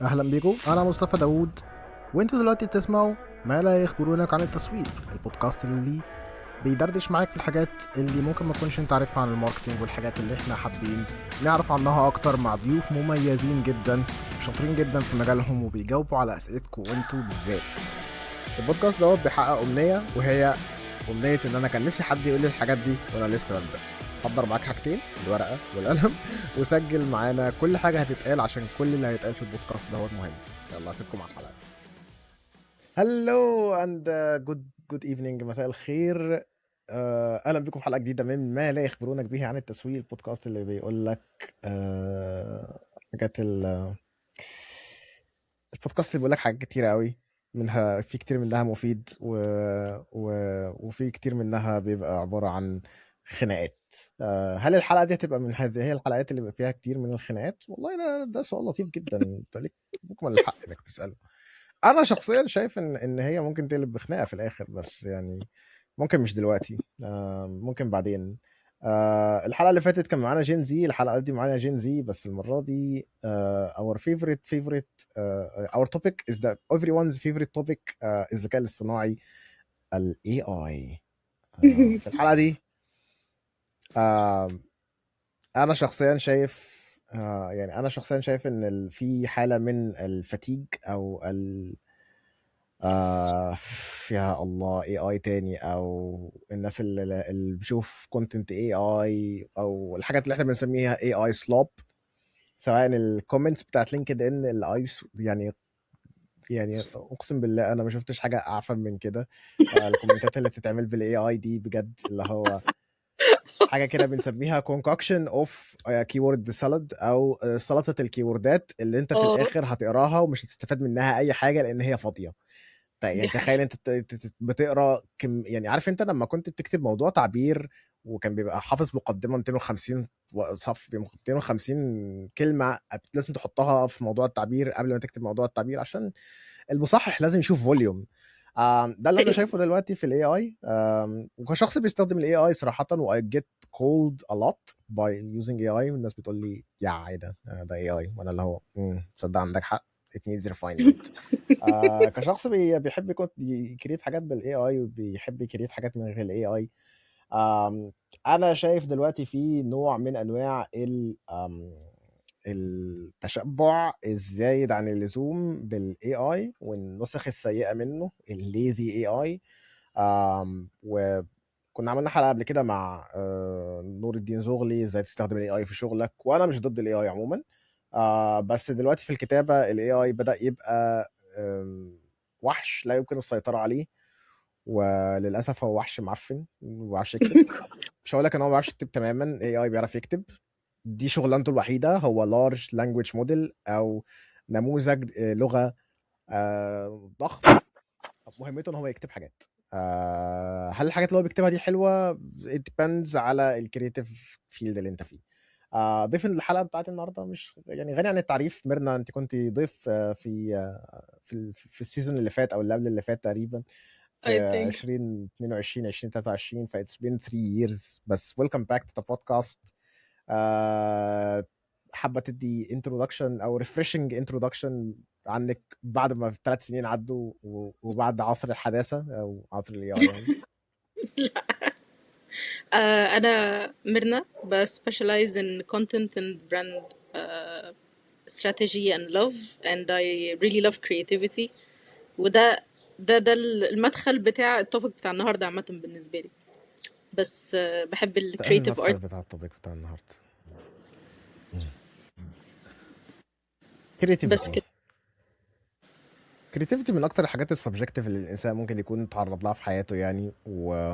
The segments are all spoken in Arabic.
اهلا بيكم، انا مصطفى داوود وانتوا دلوقتي بتسمعوا ما لا يخبرونك عن التسويق، البودكاست اللي بيدردش معاك في الحاجات اللي ممكن ما تكونش انت عارفها عن الماركتينج والحاجات اللي احنا حابين نعرف عنها اكتر مع ضيوف مميزين جدا شاطرين جدا في مجالهم وبيجاوبوا على اسئلتكم وانتوا بالذات. البودكاست دوت بيحقق امنيه، وهي امنيه ان انا كان نفسي حد يقول لي الحاجات دي وانا لسه ببدا. حضر معاك حاجتين، الورقه والقلم، وسجل معانا كل حاجه هتتقال عشان كل اللي هيتقال في البودكاست دوت مهم. يلا اسيبكم على الحلقه. هلو اند جود ايفنينج، مساء الخير. اهلا بكم في حلقه جديده من ما لا يخبرونك به عن التسويق، البودكاست اللي بيقول لك حاجات البودكاست اللي بيقول لك حاجات كتيره قوي، منها في كتير منها مفيد و... وفي كتير منها بيبقى عباره عن خناقات. هل الحلقه دي هتبقى من هذه هي الحلقات اللي بيبقى فيها كتير من الخناقات؟ والله ده سؤال لطيف جدا، انت ليك مكمل الحق انك تساله. انا شخصيا شايف ان هي ممكن تقلب بخناقه في الاخر، بس يعني ممكن مش دلوقتي، ممكن بعدين. الحلقه اللي فاتت كان معانا جين زي، الحلقه دي معانا جين زي، بس المره دي our favorite our topic is that everyone's favorite topic الذكاء الاصطناعي، ال AI. في الحلقه دي آه، انا شخصيا شايف يعني انا شخصيا شايف ان في حاله من الفتيج او آه يا الله اي اي تاني، او الناس اللي بتشوف كونتنت اي اي، او الحاجات اللي احنا بنسميها اي اي سلوب، سواء الكومنتس بتاعت لينكد ان الايس يعني اقسم بالله انا ما شفتش حاجه اعفن من كده. الكومنتات اللي بتتعمل بالاي اي دي بجد اللي هو حاجه كده بنسميها concoction of keyword salad، او سلطه الكيوردات اللي انت في اه، الاخر هتقراها ومش هتستفاد منها اي حاجه لان هي فاضيه. يعني دي تخيل حقيقة. انت بتقرا يعني عارف انت لما كنت بتكتب موضوع تعبير وكان بيبقى حافظ مقدمه 250 صف، 250 كلمه لازم تحطها في موضوع التعبير قبل ما تكتب موضوع التعبير عشان المصحح لازم يشوف فوليوم. ده اللي انا شايفه دلوقتي في الاي اي، وكشخص بيستخدم الاي اي صراحه، و I get called a lot by using AI، والناس بتقول لي يا ايه ده اي اي، وانا اللي هو تصدق عندك حق، it needs refinement. كشخص بيحب يكريت حاجات بالاي اي وبيحب يكريت حاجات من غير الاي اي. انا شايف دلوقتي في نوع من انواع التشبع الزايد عن اللزوم بالاي اي والنسخ السيئه منه الليزي اي اي. وكنا عملنا حلقه قبل كده مع نور الدين زغلي، ازاي تستخدم الاي اي في شغلك، وانا مش ضد الاي اي عموما. بس دلوقتي في الكتابه الاي اي بدا يبقى وحش لا يمكن السيطره عليه، وللاسف هو وحش معفن ما بيعرفش يكتب. مش هقول لك ان هو ما بيعرفش يكتب تماما، اي اي بيعرف يكتب، دي شغلانته الوحيده، هو لارج لانجويج موديل او نموذج لغه ضخم، مهمته ان هو يكتب حاجات. هل الحاجات اللي هو بيكتبها دي حلوه؟ it depends على الكرييتيف فيلد اللي انت فيه. ضيف الحلقه بتاعت النهارده مش يعني غني عن التعريف، ميرنا انت كنت ضيف في السيزون اللي فات او اللي قبل اللي فات تقريبا، في I think 2022 2023، ف it's been 3 years. بس welcome back to the podcast. آه، حابة تدي introduction أو refreshing introduction عنك بعد ما 3 سنين عدوا وبعد عصر الحداثة أو عصر ال AI يعني. أنا ميرنا specialize in content and brand strategy and love, and I really love creativity. وده المدخل بتاع التوبيك بتاع النهاردة عامة بالنسبة لي. بس بحب ال ده creative art. المدخل بتاع التوبيك بتاع النهاردة، بس creativity. كده. creativity من أكتر الحاجات السبجكتيف اللي الإنسان ممكن يكون اتعرض لها في حياته يعني. و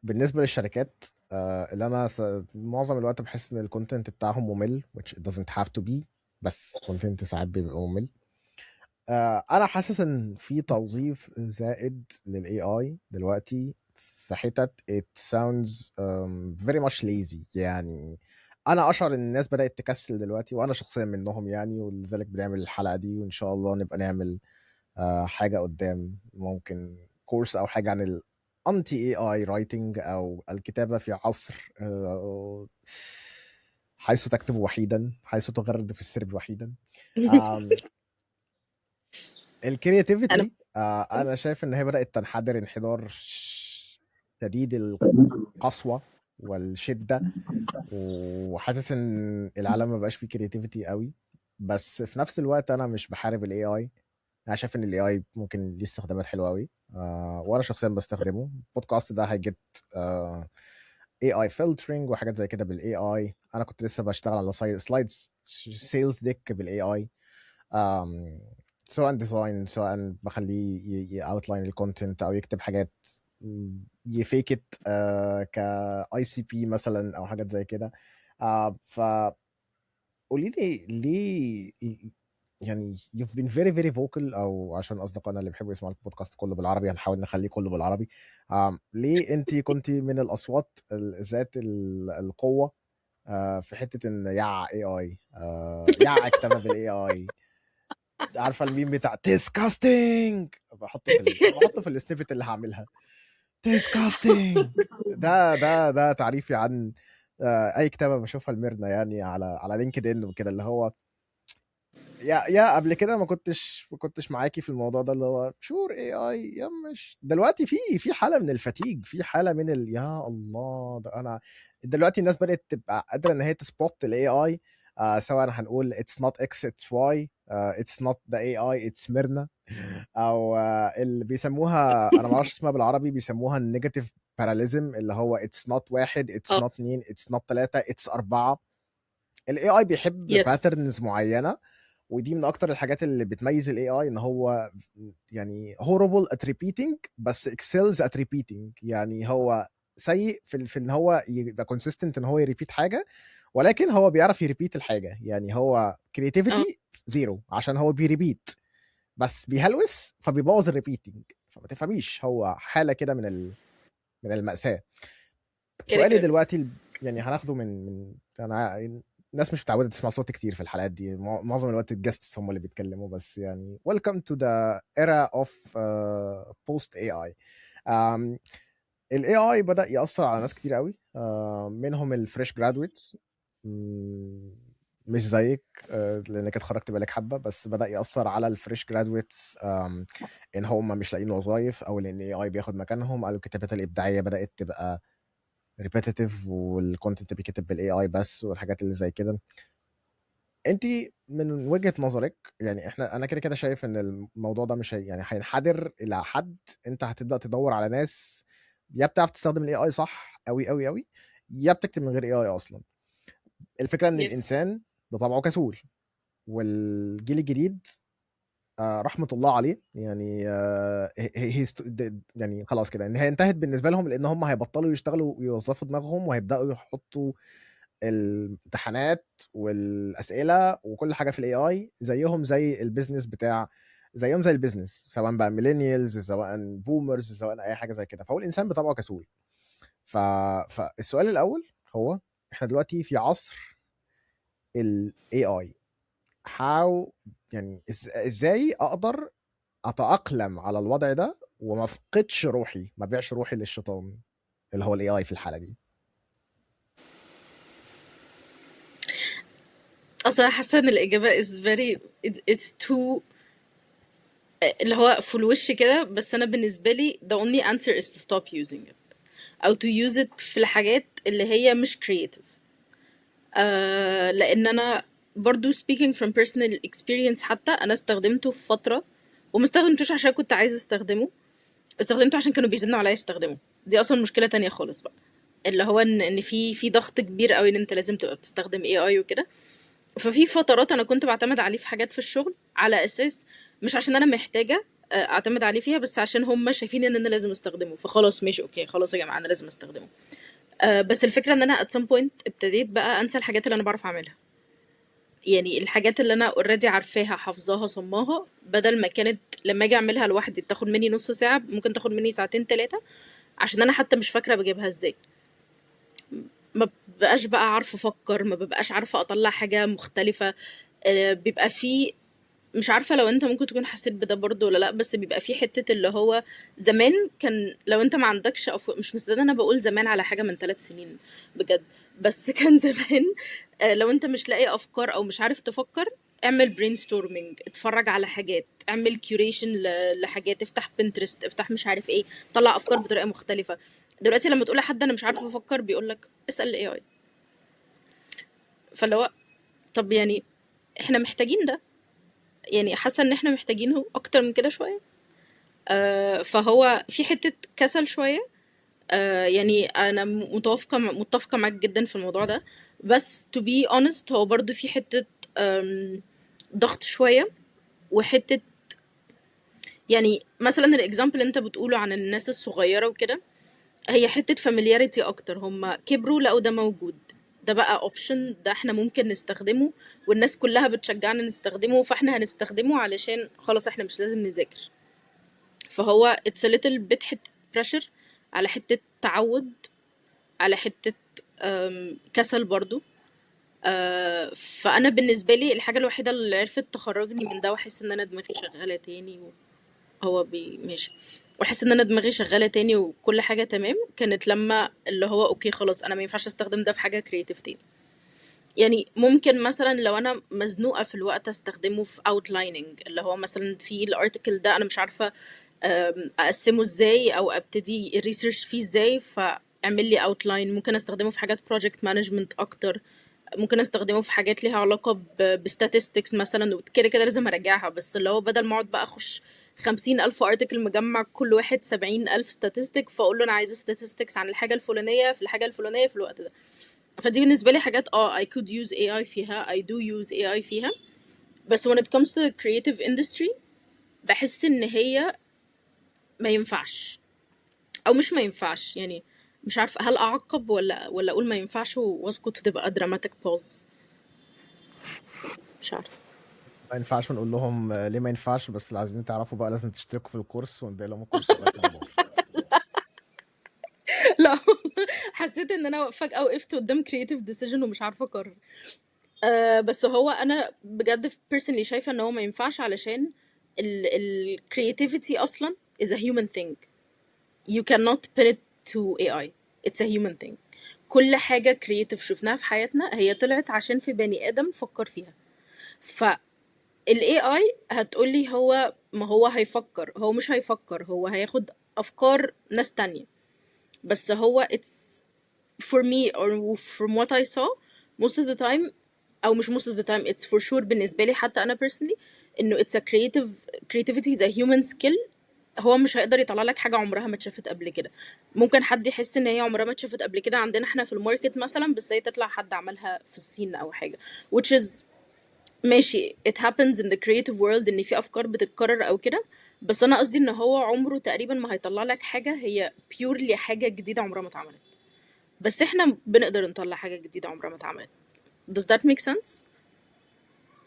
بالنسبة للشركات اللي أنا معظم الوقت بحس إن الكونتنت بتاعهم ممل، which it doesn't have to be، بس كونتنت ساعات بيبقى ممل. انا حاسس ان في توظيف زائد للاي اي دلوقتي في حتت it sounds very much lazy يعني. انا اشعر ان الناس بدأت تكسل دلوقتي، وانا شخصيا منهم يعني، ولذلك بنعمل الحلقة دي، وان شاء الله نبقى نعمل حاجة قدام، ممكن كورس او حاجة عن الانتي اي اي رايتنج او الكتابة في عصر حيث تكتب وحيدا، حيث تغرد في السرب وحيدا. آم، انا الكرياتيفيتي انا شايف ان هي بدأت تنحدر انحدار شديد القسوة والشدة، وحاسس ان العالم ما بقاش فيه كرياتيفيتي قوي. بس في نفس الوقت انا مش بحارب الاي اي. انا شايف ان الاي اي ممكن ليه استخدامات حلوه قوي، وانا شخصيا بستخدمه. البودكاست ده هيجيت اي اي فلترنج وحاجات زي كده بالاي اي. انا كنت لسه بشتغل على سلايدز سيلز ديك بالاي اي، سواء ديزاين، سواء بخليه اوتلاين الكونتنت او يكتب حاجات يفيكت كاي سي بي مثلا او حاجات زي كده. فقولي لي ليه يعني you've been very very vocal، او عشان اصدقائنا اللي بيحبوا يسمعوا البودكاست كله بالعربي هنحاول نخليه كله بالعربي. ليه انت كنت من الاصوات ذات القوة في حتة ان اي اي يع اكتفى بالاي اي؟ عارفه الميم بتاع disgusting، بحطه في السنيبت اللي هعملها disgusting. ده تعريفي عن اي كتابه بشوفها لميرنا يعني على لينكد ان وكده، اللي هو يا قبل كده ما كنتش معاكي في الموضوع ده، اللي هو شور اي اي يا مش دلوقتي في حاله من الفتيج، في حاله من يا الله. ده انا دلوقتي الناس بدات تبقى قادره ان هي تسبوت الاي اي، سواء هنقول it's not x it's y، it's not the AI it's ميرنا، او اللي بيسموها انا ما اعرفش اسمها بالعربي، بيسموها النيجاتيف باراليزم، اللي هو it's not واحد it's اه not اتنين it's not تلاتة it's أربعة. الاي اي بيحب يس باترنز معينه، ودي من اكتر الحاجات اللي بتميز الاي اي، ان هو يعني horrible at repeating بس excels at repeating. يعني هو سيء في ان هو يبقى consistent ان هو يريبيت حاجه، ولكن هو بيعرف يريبيت الحاجه. يعني هو اه creativity زيرو عشان هو بيريبيت، بس بيهلوس فبيبوظ الريبيتنج. فما تفهميش، هو حاله كده من المأساة. كده سؤالي كده دلوقتي يعني هناخده من انا الناس مش متعوده تسمع صوتي كتير في الحلقات دي، معظم الوقت الجاستس هم اللي بيتكلموا، بس يعني welcome to the era of post AI. um, ال AI بدأ يأثر على ناس كتير قوي، منهم الفريش جرادويتس. مش زيك لانك اتخرجت بقالك حبه، بس بدأ يأثر على الفريش جرادويتس ان هم مش لاقيين وظايف، او لان اي اي بياخد مكانهم، او الكتابات الابداعيه بدأت تبقى ريبيتيتيف والكونتنت بيكتب بالاي اي بس، والحاجات اللي زي كده. انت من وجهة نظرك يعني انا كده كده شايف ان الموضوع ده مش يعني هينحدر الى حد انت هتبدأ تدور على ناس يا بتعرف تستخدم الاي اي صح قوي قوي قوي، يا بتكتب من غير اي اي اصلا. الفكرة ان يس الانسان بطبعه كسول، والجيل الجديد رحمة الله عليه يعني يعني خلاص كده ان هي انتهت بالنسبة لهم، لان هم هيبطلوا يشتغلوا ويوظفوا دماغهم، وهيبدأوا يحطوا الامتحانات والاسئله وكل حاجه في الاي اي زيهم زي البيزنس بتاع، زيهم زي البيزنس، سواء بقى ميلينيالز سواء بومرز سواء اي حاجه زي كده. فهو الانسان بطبعه كسول. ف... فالسؤال الاول هو احنا دلوقتي في عصر الاي اي. هاو يعني ازاي اقدر اتاقلم على الوضع ده وما افقدش روحي، ما بيعش روحي للشيطان اللي هو الاي اي في الحاله دي؟ اصلا حاسه ان الاجابه is very it's too اللي هو في الوش كده، بس انا بالنسبه لي the only answer is to stop using it او to use it في الحاجات اللي هي مش creative. لان انا برضو speaking from personal experience، حتى انا استخدمته في فتره وما استخدمتوش عشان كنت عايزه استخدمه، استخدمته عشان كانوا بيزنوا عليا استخدمه. دي اصلا مشكله تانية خالص بقى، اللي هو ان في ضغط كبير قوي ان انت لازم تبقى بتستخدم اي اي وكده. ففي فترات انا كنت بعتمد عليه في حاجات في الشغل على اساس مش عشان انا محتاجه اعتمد عليه فيها، بس عشان هم شايفين ان انا لازم استخدمه، فخلاص ماشي اوكي خلاص يا جماعه انا لازم استخدمه. بس الفكره ان انا at some point ابتديت بقى انسى الحاجات اللي انا بعرف اعملها. يعني الحاجات اللي انا اوريدي عارفاها حافظاها صماها، بدل ما كانت لما اجي اعملها لوحدي بتاخد مني نص ساعه، ممكن تاخد مني ساعتين ثلاثه، عشان انا حتى مش فاكره بجيبها ازاي. ما ببقاش بقى عارفه افكر، ما ببقاش عارفه اطلع حاجه مختلفه. بيبقى في، مش عارفة لو انت ممكن تكون حسيت بده برضه ولا لا، بس بيبقى في حتة اللي هو زمان كان لو انت ما عندكش، او مش مستنى انا بقول زمان على حاجة من 3 سنين بجد، بس كان زمان لو انت مش لاقي افكار او مش عارف تفكر، اعمل برين ستورمينج، اتفرج على حاجات، اعمل كيوريشن لحاجات، افتح بنترست، افتح مش عارف ايه، طلع افكار بطريقه مختلفه. دلوقتي لما تقول لحد انا مش عارف افكر، بيقول لك اسال الاي اي. فاللي هو طب يعني احنا محتاجين ده، يعني حاسه ان احنا محتاجينه اكتر من كده شويه. فهو في حته كسل شويه. يعني انا متفقه معاك جدا في الموضوع ده. بس to be honest هو برضو في حته ضغط شويه، وحته يعني مثلا الاكزامبل اللي انت بتقوله عن الناس الصغيره وكده، هي حته familiarity اكتر. هم كبروا لقوا ده موجود، ده بقى اوبشن، ده احنا ممكن نستخدمه، والناس كلها بتشجعنا نستخدمه، فاحنا هنستخدمه علشان خلاص احنا مش لازم نذاكر. فهو it's a little bit حته pressure، على حته تعود، على حته كسل برضو. فانا بالنسبه لي الحاجه الوحيده اللي عرفت تخرجني من ده واحس ان انا دماغي شغاله تاني، هو ماشي، واحس ان انا دماغي شغاله تاني وكل حاجه تمام، كانت لما اللي هو اوكي خلاص انا ما ينفعش استخدم ده في حاجه كرييتيف تاني. يعني ممكن مثلا لو انا مزنوقه في الوقت استخدمه في outlining، اللي هو مثلا في الارتكل ده انا مش عارفه اقسمه ازاي او ابتدي الريسيرش فيه ازاي، فاعمل لي outline. ممكن استخدمه في حاجات project management اكتر، ممكن استخدمه في حاجات ليها علاقة بستاتستكس مثلا، وكده كده لازم اراجعها. بس اللي هو بدل ما اقعد بقى اخش 50,000 ارتكل مجمع كل واحد 70,000 ستاتستيك، فاقول له انا عايزة statistics عن الحاجة الفلانية في الحاجة الفلانية في الوقت ده. فدي بالنسبة لي حاجات I could use AI فيها، I do use AI فيها. بس when it comes to the creative industry بحس ان هي ما ينفعش، او مش ما ينفعش يعني. مش عارفة هل اعقب ولا اقول ما ينفعش واسكت وتبقى dramatic pause. مش عارفة. ما ينفعش نقول لهم ليه ما ينفعش، بس اللي عايزين تعرفوا بقى لازم تشتركوا في الكورس ونبيع لهم الكورس لغايه النهار. لا حسيت ان انا فجأة وقفت قدام creative decision ومش عارفة اقرر. بس هو انا بجد personally شايفة ان هو ما ينفعش، علشان ال creativity اصلا is a human thing. You cannot pin it to AI. It's a human thing. كل حاجة creative شفناها في حياتنا هي طلعت عشان في بني آدم فكر فيها. فال AI هتقولي هو ما هو هيفكر، هو مش هيفكر، هو هياخد أفكار ناس تانية. بس هو it's for me or from what I saw most of the time، او مش most of the time it's for sure بالنسبه لي حتى انا personally، انه it's a creativity is a human skill. هو مش هيقدر يطلع لك حاجه عمرها ما اتشافت قبل كده. ممكن حد يحس ان هي عمرها ما اتشافت قبل كده عندنا احنا في الماركت مثلا، بس هي تطلع حد عملها في الصين او حاجه، which is ماشي. it happens in the creative world ان في افكار بتتكرر او كده. بس انا قصدي ان هو عمره تقريبا ما هيطلع لك حاجه هي purely حاجه جديده عمرها ما اتعملت. بس احنا بنقدر نطلع حاجة جديدة عمرها ما اتعملت. Does that make sense؟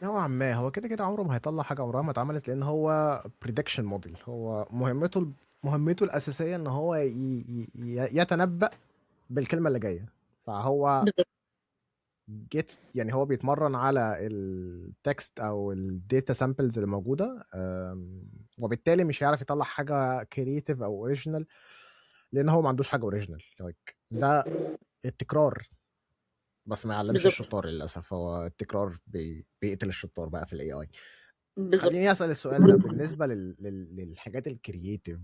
نوعا ما هو كده كده عمره ما هيطلع حاجه عمرها ما اتعملت، لان هو بريدكشن موديل. هو مهمته الاساسيه ان هو يتنبأ بالكلمه اللي جايه. فهو بالظبط. يعني هو بيتمرن على التكست او الداتا سامبلز اللي موجوده، وبالتالي مش هيعرف يطلع حاجه كرييتيف او اوريجينال، لان هو ما عندوش حاجه اوريجينال. ده التكرار، بس ما يعلمش بالظبط. الشطار للاسف. هو التكرار بيقتل الشطار بقى في الاي اي. خليني بالظبط. اسال السؤال ده بالنسبه للحاجات الكرييتيف.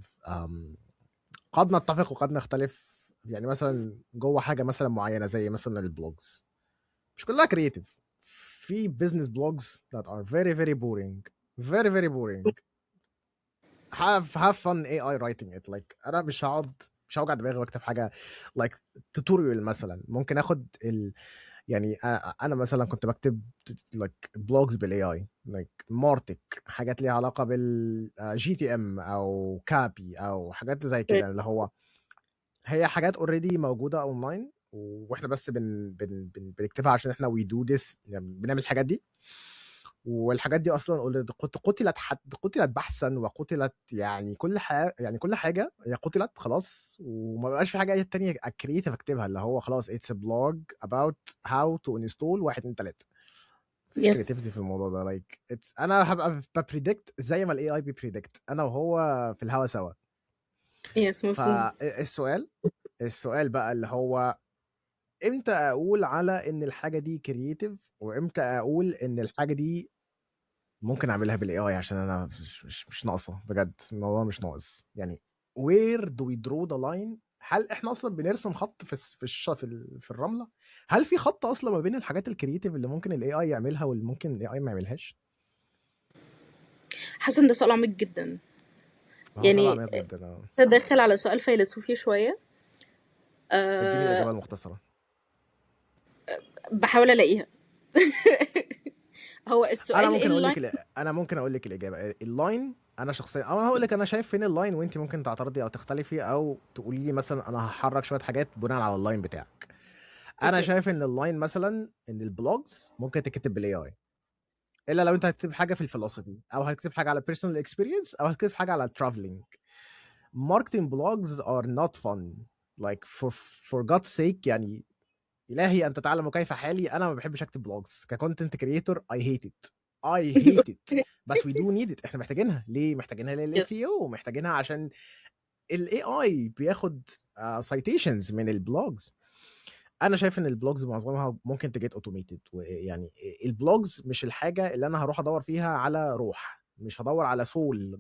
قد نتفق وقد نختلف. يعني مثلا جوه حاجه مثلا معينه زي مثلا البلوجز، مش كلها كرييتيف. في business blogs that are very very boring, very very boring. have fun AI writing it. انا مش هوجع دماغي واكتب حاجه like tutorial مثلا. ممكن اخد يعني انا مثلا كنت بكتب blogs بالاي اي مارتك، حاجات ليها علاقه بالجي تي ام او كابي او حاجات زي كده، اللي هو هي حاجات اوريدي موجوده اونلاين، واحنا بس بنكتبها عشان احنا وي دو ذس، يعني بنعمل الحاجات دي. والحاجات دي اصلا قتلت بحثا وقتلت. يعني كل حاجه هي قتلت خلاص، وما بقاش في حاجه تانية كرييتيف اكتبها. اللي هو خلاص اتس بلوج about how to install 1 2 3. مفيش يس. كرياتيفيتي في الموضوع ده. انا هبقى ببريدكت زي ما الاي اي بيبريدكت، انا وهو في الهوا سوا. يس مفهوم. فالسؤال بقى اللي هو امتى اقول على ان الحاجه دي كرييتيف، وامتى اقول ان الحاجه دي ممكن اعملها بالاي اي، عشان انا مش ناقصه بجد، الموضوع مش ناقص يعني. where do we draw the line؟ هل احنا اصلا بنرسم خط في الرمله؟ هل في خط اصلا ما بين الحاجات الكرييتيف اللي ممكن الاي اي يعملها واللي ممكن الاي اي ما يعملهاش؟ حاسه ان ده سؤال عميق جدا. ما هو سؤال يعني عميق جدا تدخل على سؤال فيلسوفي شويه. اديني أه، الاجابه المختصره. بحاول الاقيها. هو السؤال ايه اللاين؟ انا ممكن اقول لك الاجابه. اللاين، انا شخصيا، او انا هقول لك انا شايف فين اللاين، وانت ممكن تعترضي او تختلفي او تقولي لي مثلا انا هحرك شويه حاجات بناء على اللاين بتاعك. انا اوكي. شايف ان اللاين مثلا ان البلوجز ممكن تكتب بالاي اي، الا لو انت هتكتب حاجه في الفلسفي، او هتكتب حاجه على بيرسونال اكسبيرينس، او هتكتب حاجه على traveling. marketing blogs are not fun. like for God's sake يعني، الهي انت تعلم كيف حالي، انا ما بحبش اكتب بلوجز ككونتنت كريتور. I hate it. I hate it. بس we do need it. احنا محتاجينها ليه؟ محتاجينها للاس يس. سي او، محتاجينها عشان الاي اي بياخد سايتيشنز من البلوجز. انا شايف ان البلوجز معظمها ممكن تجيت اوتوميتد، ويعني البلوجز مش الحاجه اللي انا هروح ادور فيها على روح، مش هدور على سول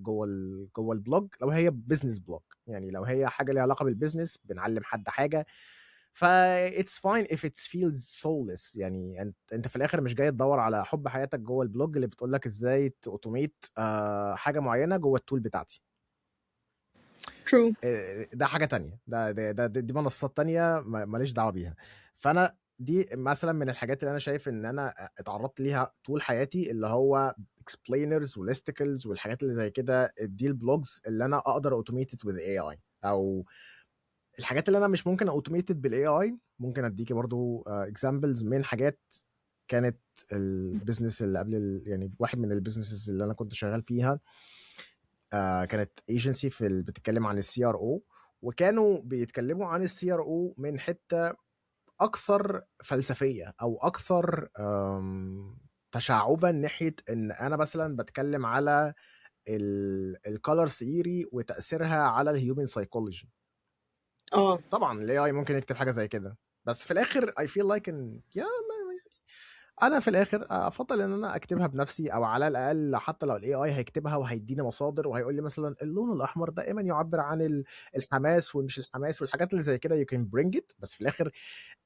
جوه البلوج. لو هي بزنس بلوج، يعني لو هي حاجه ليها علاقه بالبزنس، بنعلم حد حاجه، ف it's fine if it feels soulless. يعني انت في الاخر مش جاي تدور على حب حياتك جوه البلوج اللي بتقول لك ازاي اوتوميت حاجه معينه جوه التول بتاعتي. ترو. ده حاجه تانية، دي منصات تانية ماليش دعوه بيها. فانا دي مثلا من الحاجات اللي انا شايف ان انا اتعرضت ليها طول حياتي، اللي هو explainers وlisticles والحاجات اللي زي كده. دي البلوجز اللي انا اقدر اوتوميتد with AI. او الحاجات اللي انا مش ممكن اوتوميتد بالاي اي، ممكن اديكي برضو اكزامبلز من حاجات كانت البيزنس اللي قبل يعني واحد من البيزنسز اللي انا كنت شغال فيها كانت ايجنسي بتتكلم عن السي ار او، وكانوا بيتكلموا عن السي ار او من حته اكثر فلسفيه، او اكثر تشعبا ناحيه ان انا مثلا بتكلم على الكالر ثيوري وتاثيرها على الهيومن سايكولوجي. اه. طبعا الاي اي ممكن يكتب حاجه زي كده، بس في الاخر I feel like ان انا في الاخر افضل ان انا اكتبها بنفسي، او على الاقل حتى لو الاي اي هيكتبها وهيديني مصادر وهيقول لي مثلا اللون الاحمر دائما يعبر عن الحماس ومش الحماس والحاجات اللي زي كده you can bring it. بس في الاخر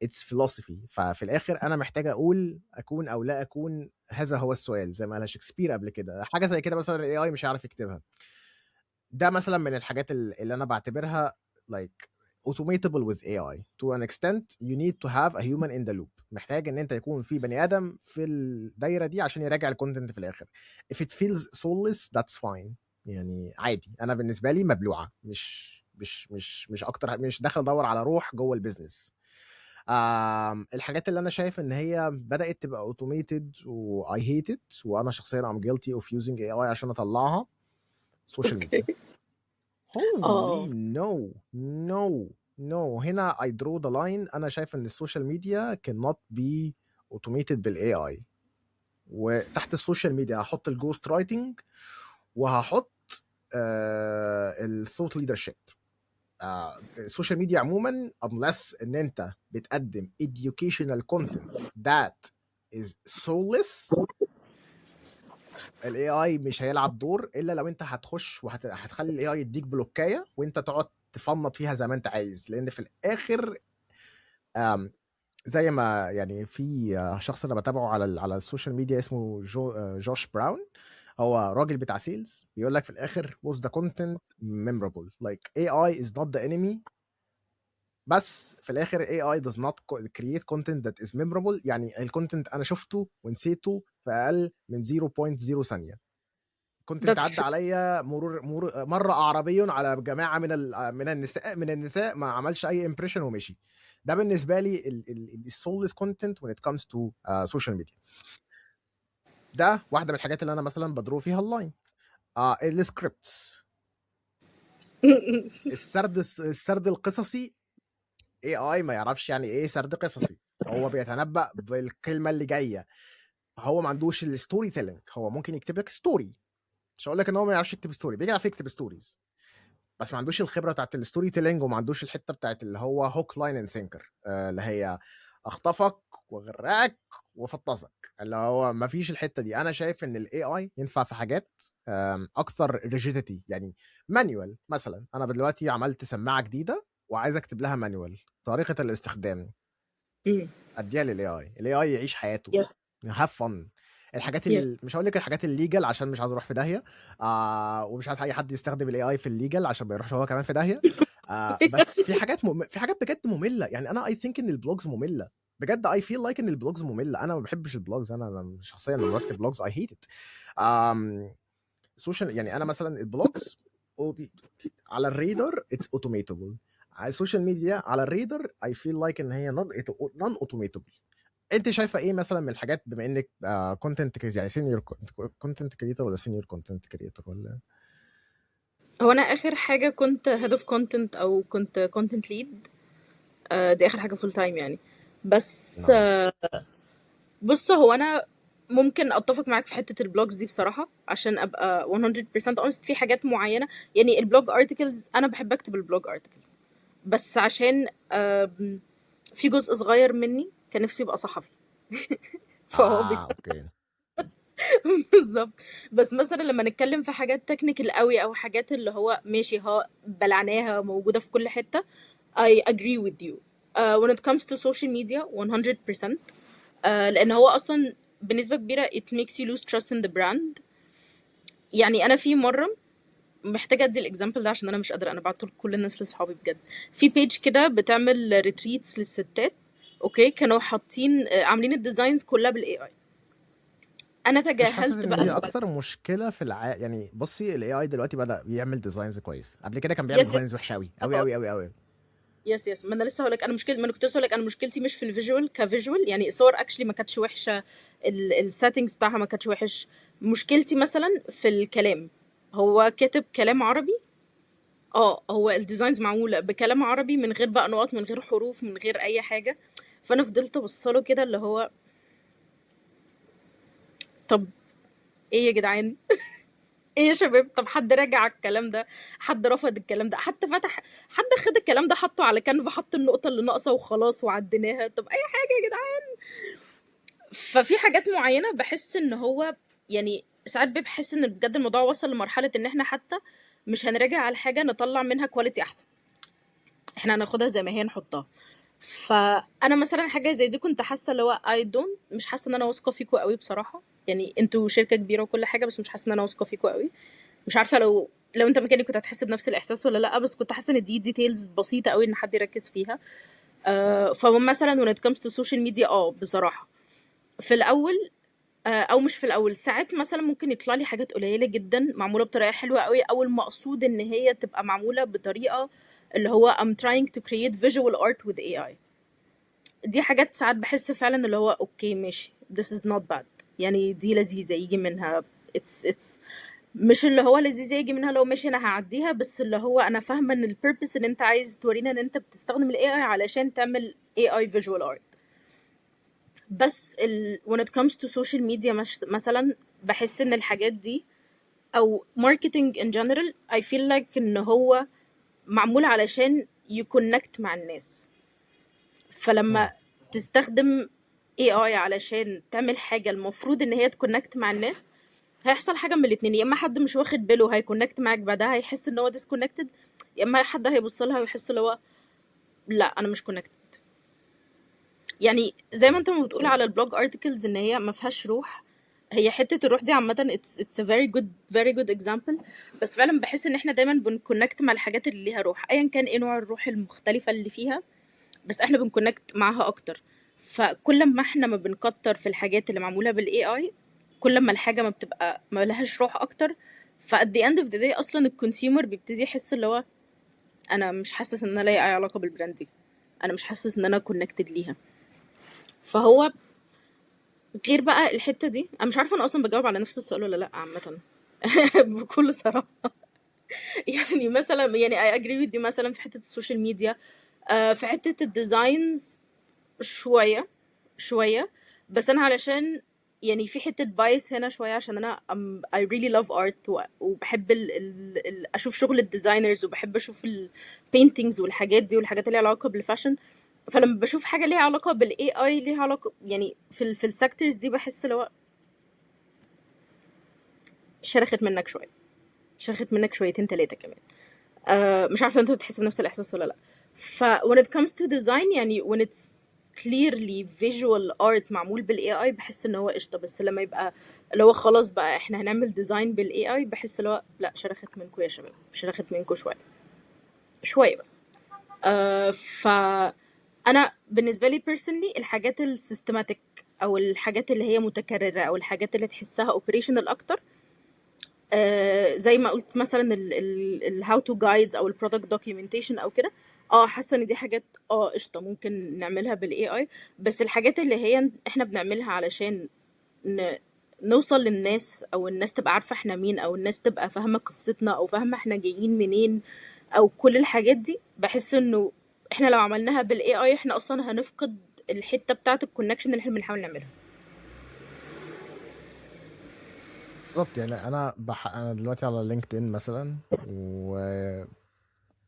it's philosophy. ففي الاخر انا محتاج اكون او لا اكون. هذا هو السؤال، زي ما قال شكسبير قبل كده، حاجه زي كده مثلا الاي اي مش هيعرف يكتبها. ده مثلا من الحاجات اللي انا بعتبرها like automatable with AI. to an extent you need to have a human in the loop. محتاج ان انت يكون في بني ادم في الدايره دي عشان يراجع الكونتنت في الاخر. if it feels soulless that's fine. يعني عادي، انا بالنسبه لي مبلوعه، مش اكتر، مش داخل ادور على روح جوه البيزنس. الحاجات اللي انا شايف ان هي بدات تبقى اوتوميتد و I hate it، وانا شخصيا I'm guilty of using AI عشان اطلعها. سوشيال ميديا. اوكي. Holy اه. no no no. هنا I draw the line. انا شايف ان السوشيال ميديا cannot be automated بالاي اي. وتحت السوشيال ميديا هحط الجوست رايتنج، وهحط الثوت ليدرشيب. السوشيال ميديا عموما unless ان انت بتقدم educational content that is soulless، الاي اي مش هيلعب دور، الا لو انت هتخش وهتخلي الاي اي يديك بلوكايه وانت تقعد تفنط فيها زي ما انت عايز. لان في الاخر زي ما يعني في شخص انا بتابعه على السوشيال ميديا اسمه جوش براون. هو راجل بتاع سيلز، بيقول لك في الاخر was the content memorable. like AI is not the enemy. بس في الاخر AI does not create content that is memorable. يعني الكونتنت انا شفته ونسيته في اقل من 0.0 ثانيه. كنت that's عدى true. عليا مره اعرابي على جماعه من النساء ما عملش اي امبريشن ومشي. ده بالنسبه لي السوليس كونتنت when it comes to social media. ده واحده من الحاجات اللي انا مثلا بدرو فيها اللاين. السكريبتس، السرد القصصي. اي اي ما يعرفش يعني ايه سرد قصصي. هو بيتنبأ بالكلمه اللي جايه. هو ما عندوش الستوري تيلينج. هو ممكن يكتب لك ستوري، مش هقول لك ان هو ما يعرفش يكتب ستوري، بيعرف يكتب ستوريز، بس ما عندوش الخبره بتاعت الستوري تيلينج، وما عندوش الحته بتاعت اللي هو هوك لاين اند سينكر، اللي هي اخطفك واغرقك وافطسك، اللي هو ما فيش الحته دي. انا شايف ان الاي اي ينفع في حاجات اكثر ريجيديتي، يعني مانيوال مثلا. انا دلوقتي عملت سماعه جديده وعايز اكتب لها مانيوال طريقه الاستخدام، امم. اديها الاي اي يعيش حياته، يس. هاف فن. الحاجات يس. مش هقول لك الحاجات الليجل عشان مش عايز اروح في داهيه، ومش عايز اي حد يستخدم الاي اي في الليجل عشان ما يروحش هو كمان في داهيه. بس في حاجات في حاجات بجد ممله. يعني انا اي ثينك ان البلوجز ممله بجد. اي فيل لايك ان البلوجز ممله. انا ما بحبش البلوجز. انا شخصيا لما بكتب بلوجز اي هيت ات. سوشيال، يعني انا مثلا البلوجز على الريدر اتس اوتوميتابل، على السوشيال ميديا على الريدر اي فيل لايك ان هي نون اوتوميتابل. انت شايفه ايه مثلا من الحاجات، بما انك كونتنت يعني سينيور كونتنت كريتور ولا سينيور كونتنت كريتور ولا؟ هو انا اخر حاجه كنت head of content او كنت content lead. دي اخر حاجه full time يعني. بس نايس. بص، هو انا ممكن اتفق معاك في حته البلوجز دي بصراحه، عشان ابقى 100% honest في حاجات معينه. يعني البلوج ارتكلز انا بحب اكتب البلوج ارتكلز، بس عشان في جزء صغير مني كان نفسه يبقى صحفي. فهو اوكي. بالظبط. بس مثلا لما نتكلم في حاجات تكنيكال قوي او حاجات اللي هو ماشي ها بلعناها موجوده في كل حته، I agree with you. When it comes to social media 100%. لان هو اصلا بنسبه كبيره it makes you lose trust in the brand. يعني انا في مره محتاجه ادي الاكزامبل ده عشان انا مش قادره، انا بعته لكل الناس لاصحابي بجد. في بيج كده بتعمل ريتريتس للستات، اوكي، كانوا حاطين عاملين الديزاينز كلها بالاي اي. انا مش حاسس تجاهلت ان بقى دي الموضوع. اكتر مشكله في يعني بصي الاي اي دلوقتي بدا يعمل ديزاينز كويس، قبل كده كان بيعمل يس. ديزاينز وحشه قوي قوي قوي قوي قوي. يس يس، ما انا لسه هقول لك انا مشكلتي، ما انا كنت لسه هقول لك انا مشكلتي مش في الفيجوال كفيجوال. يعني الصور اكشلي ما كانتش وحشه، السيتنجز بتاعها ما كانتش وحش. مشكلتي مثلا في الكلام. هو كاتب كلام عربي، هو الديزاينز معموله بكلام عربي من غير بقى نقط، من غير حروف، من غير اي حاجه. فانا فضلت ابصله كده اللي هو طب ايه يا جدعان؟ ايه يا شباب؟ طب حد راجع الكلام ده؟ حد رفض الكلام ده؟ حتى فتح، حد خد الكلام ده حطه على كانفا، حط النقطه اللي ناقصه وخلاص وعديناها؟ طب اي حاجه يا جدعان. ففي حاجات معينة بحس ان هو يعني ساعات بحس ان بجد الموضوع وصل لمرحلة ان احنا حتى مش هنراجع على حاجة نطلع منها كواليتي احسن، احنا هناخدها زي ما هي نحطها. فانا مثلا حاجة زي دي كنت حاسة اللي هو I don't، مش حاسة ان انا واثقة فيكوا قوي بصراحة. يعني انتوا شركة كبيرة وكل حاجة، بس مش حاسة ان انا واثقة فيكوا قوي. مش عارفة لو انت مكاني كنت هتحس بنفس الاحساس ولا لا، بس كنت حاسة ان دي ديتيلز بسيطة قوي ان حد يركز فيها. فمثلا when it comes to social media بصراحة في الاول، او مش في الاول، ساعات مثلا ممكن يطلع لي حاجات قليله جدا معموله بطريقه حلوه قوي، او المقصود ان هي تبقى معموله بطريقه اللي هو I'm trying to create visual art with AI. دي حاجات ساعات بحس فعلا اللي هو اوكي ماشي this is not bad. يعني دي لذيذه يجي منها. it's مش اللي هو لذيذه يجي منها لو ماشي انا هعديها، بس اللي هو انا فاهمه ان البيربس ان انت عايز تورينا ان انت بتستخدم الاي اي علشان تعمل AI visual art. بس when it comes to social media مثلا بحس ان الحاجات دي او marketing in general I feel like ان هو معمول علشان يكونكت مع الناس. مم. فلما تستخدم AI علشان تعمل حاجة المفروض ان هي تكونكت مع الناس، هيحصل حاجة من الاتنين: يا اما حد مش واخد باله هيكونكت معاك بعدها هيحس ان هو disconnected، يا اما حد هيبص لها ويحس اللي هو لا انا مش connected. يعني زي ما اوكي. انت ما بتقول على البلوج ارتكلز ان هي ما فيهاش روح، هي حته الروح دي عامه it's a very good example. بس فعلا بحس ان احنا دايما بنكونكت مع الحاجات اللي ليها روح ايا كان ايه نوع الروح المختلفه اللي فيها، بس احنا بنكونكت معاها اكتر. فكل ما احنا ما بنكتر في الحاجات اللي معموله بالاي اي، كل ما الحاجه ما بتبقى ما لهاش روح اكتر. ف at the end of the day اصلا الكونسيومر بيبتدي يحس اللي هو انا مش حاسس ان انا ليا اي علاقه بالبراند دي، انا مش حاسس ان انا كونكتد ليها. فهو غير بقى الحتة دي، انا مش عارفة انا اصلا بجاوب على نفس السؤال ولا لا عامة. بكل صراحة. يعني مثلا يعني I agree with you مثلا في حتة السوشيال ميديا. في حتة الديزاينز شوية شوية. بس انا علشان يعني في حتة بايس هنا شوية عشان انا I really love art وبحب اشوف شغل الديزاينرز، وبحب اشوف البينتينجز والحاجات دي والحاجات اللي ليها علاقة بالفاشن. فلما بشوف حاجه ليها علاقه بالاي اي، ليها علاقه يعني في السيكتورز دي، بحس لو شرخت منك شويه، شرخت منك شويتين ثلاثه كمان. مش عارفه انت بتحس بنفس الاحساس ولا لا. ف when it comes to design، يعني when it's clearly visual art معمول بالاي اي، بحس ان هو قشطه. بس لما يبقى اللي هو خلاص بقى احنا هنعمل ديزاين بالاي اي، بحس اللي هو لا، شرخت منكم يا شباب، شرخت منكم شويه شويه بس. ف انا بالنسبه لي personally الحاجات السيستماتيك، او الحاجات اللي هي متكرره، او الحاجات اللي تحسها اوبريشنال اكتر، زي ما قلت مثلا الهاو تو جايدز او البرودكت دوكيومنتيشن او كده. حاسه ان دي حاجات قشطه ممكن نعملها بالاي اي. بس الحاجات اللي هي احنا بنعملها علشان ن... نوصل للناس، او الناس تبقى عارفه احنا مين، او الناس تبقى فاهمه قصتنا، او فاهمه احنا جايين منين، او كل الحاجات دي، بحس انه احنا لو عملناها بالاي اي احنا اصلا هنفقد الحته بتاعه الكونكشن اللي احنا بنحاول نعملها. بالظبط. يعني انا دلوقتي على لينكد ان مثلا،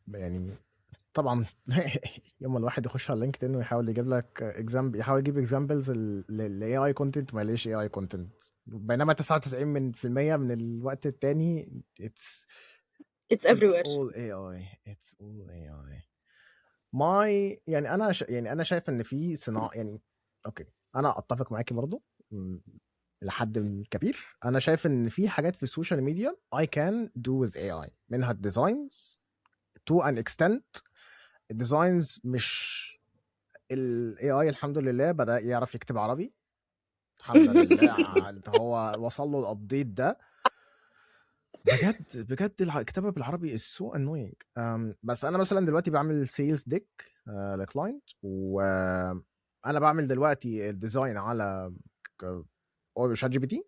يعني طبعا يوم ما الواحد يخش على لينكد ان ويحاول يجيب لك يحاول يجيب اكزامبلز للاي اي كونتنت، ما يلاقيش اي اي كونتنت. بينما 99% من الوقت التاني it's it's everywhere. all AI. it's all AI. ماي يعني يعني انا شايف ان في صناعه، يعني اوكي، انا اتفق معاكي برضو لحد كبير. انا شايف ان في حاجات في السوشيال ميديا I can do with AI، منها الديزاينز to an extent. الديزاينز مش ال AI الحمد لله بدأ يعرف يكتب عربي، الحمد لله هو وصل له الابديت ده. بجد بجد الكتابه بالعربي is so annoying. بس انا مثلا دلوقتي بعمل سيلز ديك لكلاينت، وانا بعمل دلوقتي الديزاين على شات جي بي تي.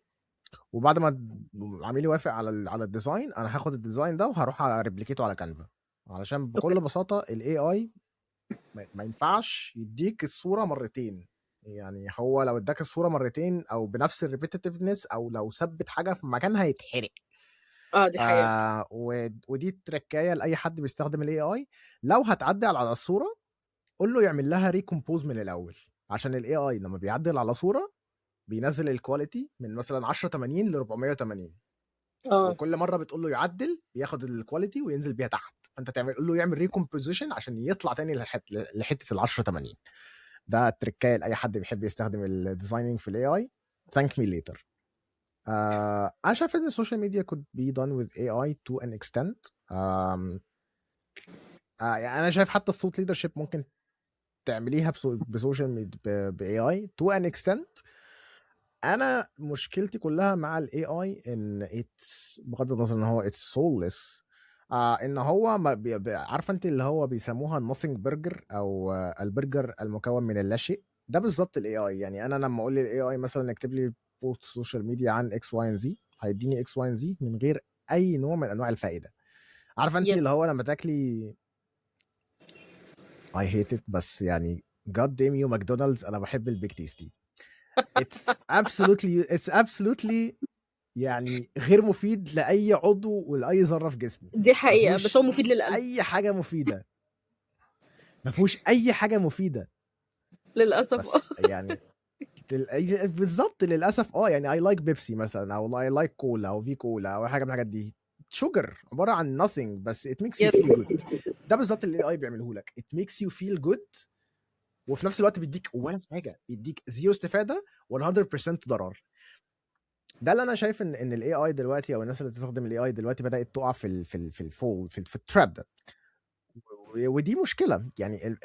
وبعد ما العميل يوافق على الديزاين، انا هاخد الديزاين ده وهروح اريبليكيته على كانفا، علشان بكل بساطه الاي اي ما ينفعش يديك الصوره مرتين. يعني هو لو اداك الصوره مرتين او بنفس الريبيتيتفنس، او لو ثبت حاجه في مكانها يتحرق. دي حقيقة. ودي التركايه لاي حد بيستخدم الاي اي. لو هتعدل على الصوره، قول له يعمل لها ريكومبوز من الاول، عشان الاي اي لما بيعدل على صوره بينزل الكواليتي من مثلا 1080 ل 480. اه وكل مره بتقول له يعدل بياخد الكواليتي وينزل بيها تحت، فانت قول له يعمل ريكومبوزيشن عشان يطلع تاني لحته ال 1080. ده التركايه لاي حد بيحب يستخدم الديزايننج في الاي اي. ثانك مي ليتر. انا شايف ان السوشيال ميديا could be done with AI to an extent. يعني انا شايف حتى الثوت ليدرشيب ممكن تعمليها بسوشيال ميديا باي اي to an extent. انا مشكلتي كلها مع الاي اي ان بغض النظر ان هو اتس soulless، ان هو ما عارفه انت اللي هو بيسموها nothing burger، او البرجر المكون من اللاشيء. ده بالظبط الاي اي. يعني انا لما اقول للاي اي مثلا اكتب لي بوست سوشيال ميديا عن اكس واي زي، هيديني اكس واي زي من غير اي نوع من انواع الفائده. عارفه انت يس. اللي هو لما تاكلي I hate it، بس يعني God damn you ماكدونالدز، انا بحب البيك تيستي. it's absolutely يعني غير مفيد لاي عضو ولاي ذره في جسمي. دي ما حقيقة، بس هو فيهوش مفيد للقلب. اي حاجه مفيده، ما فيهوش اي حاجه مفيده. للأسف بس يعني بالظبط للاسف. يعني اي لايك بيبسي مثلا، او اي لايك كولا او في كولا او حاجه من الحاجات دي. شوجر عباره عن nothing، بس it makes you يس. feel good. ده بالظبط اللي الاي بيعمله لك، it makes you feel good. وفي نفس الوقت بيديك ولا حاجه، بيديك زيرو استفاده 100% ضرر. ده اللي انا شايف ان الاي اي دلوقتي، او الناس اللي بتستخدم الاي اي دلوقتي بدات تقع في التراب ده. ودي مشكله. يعني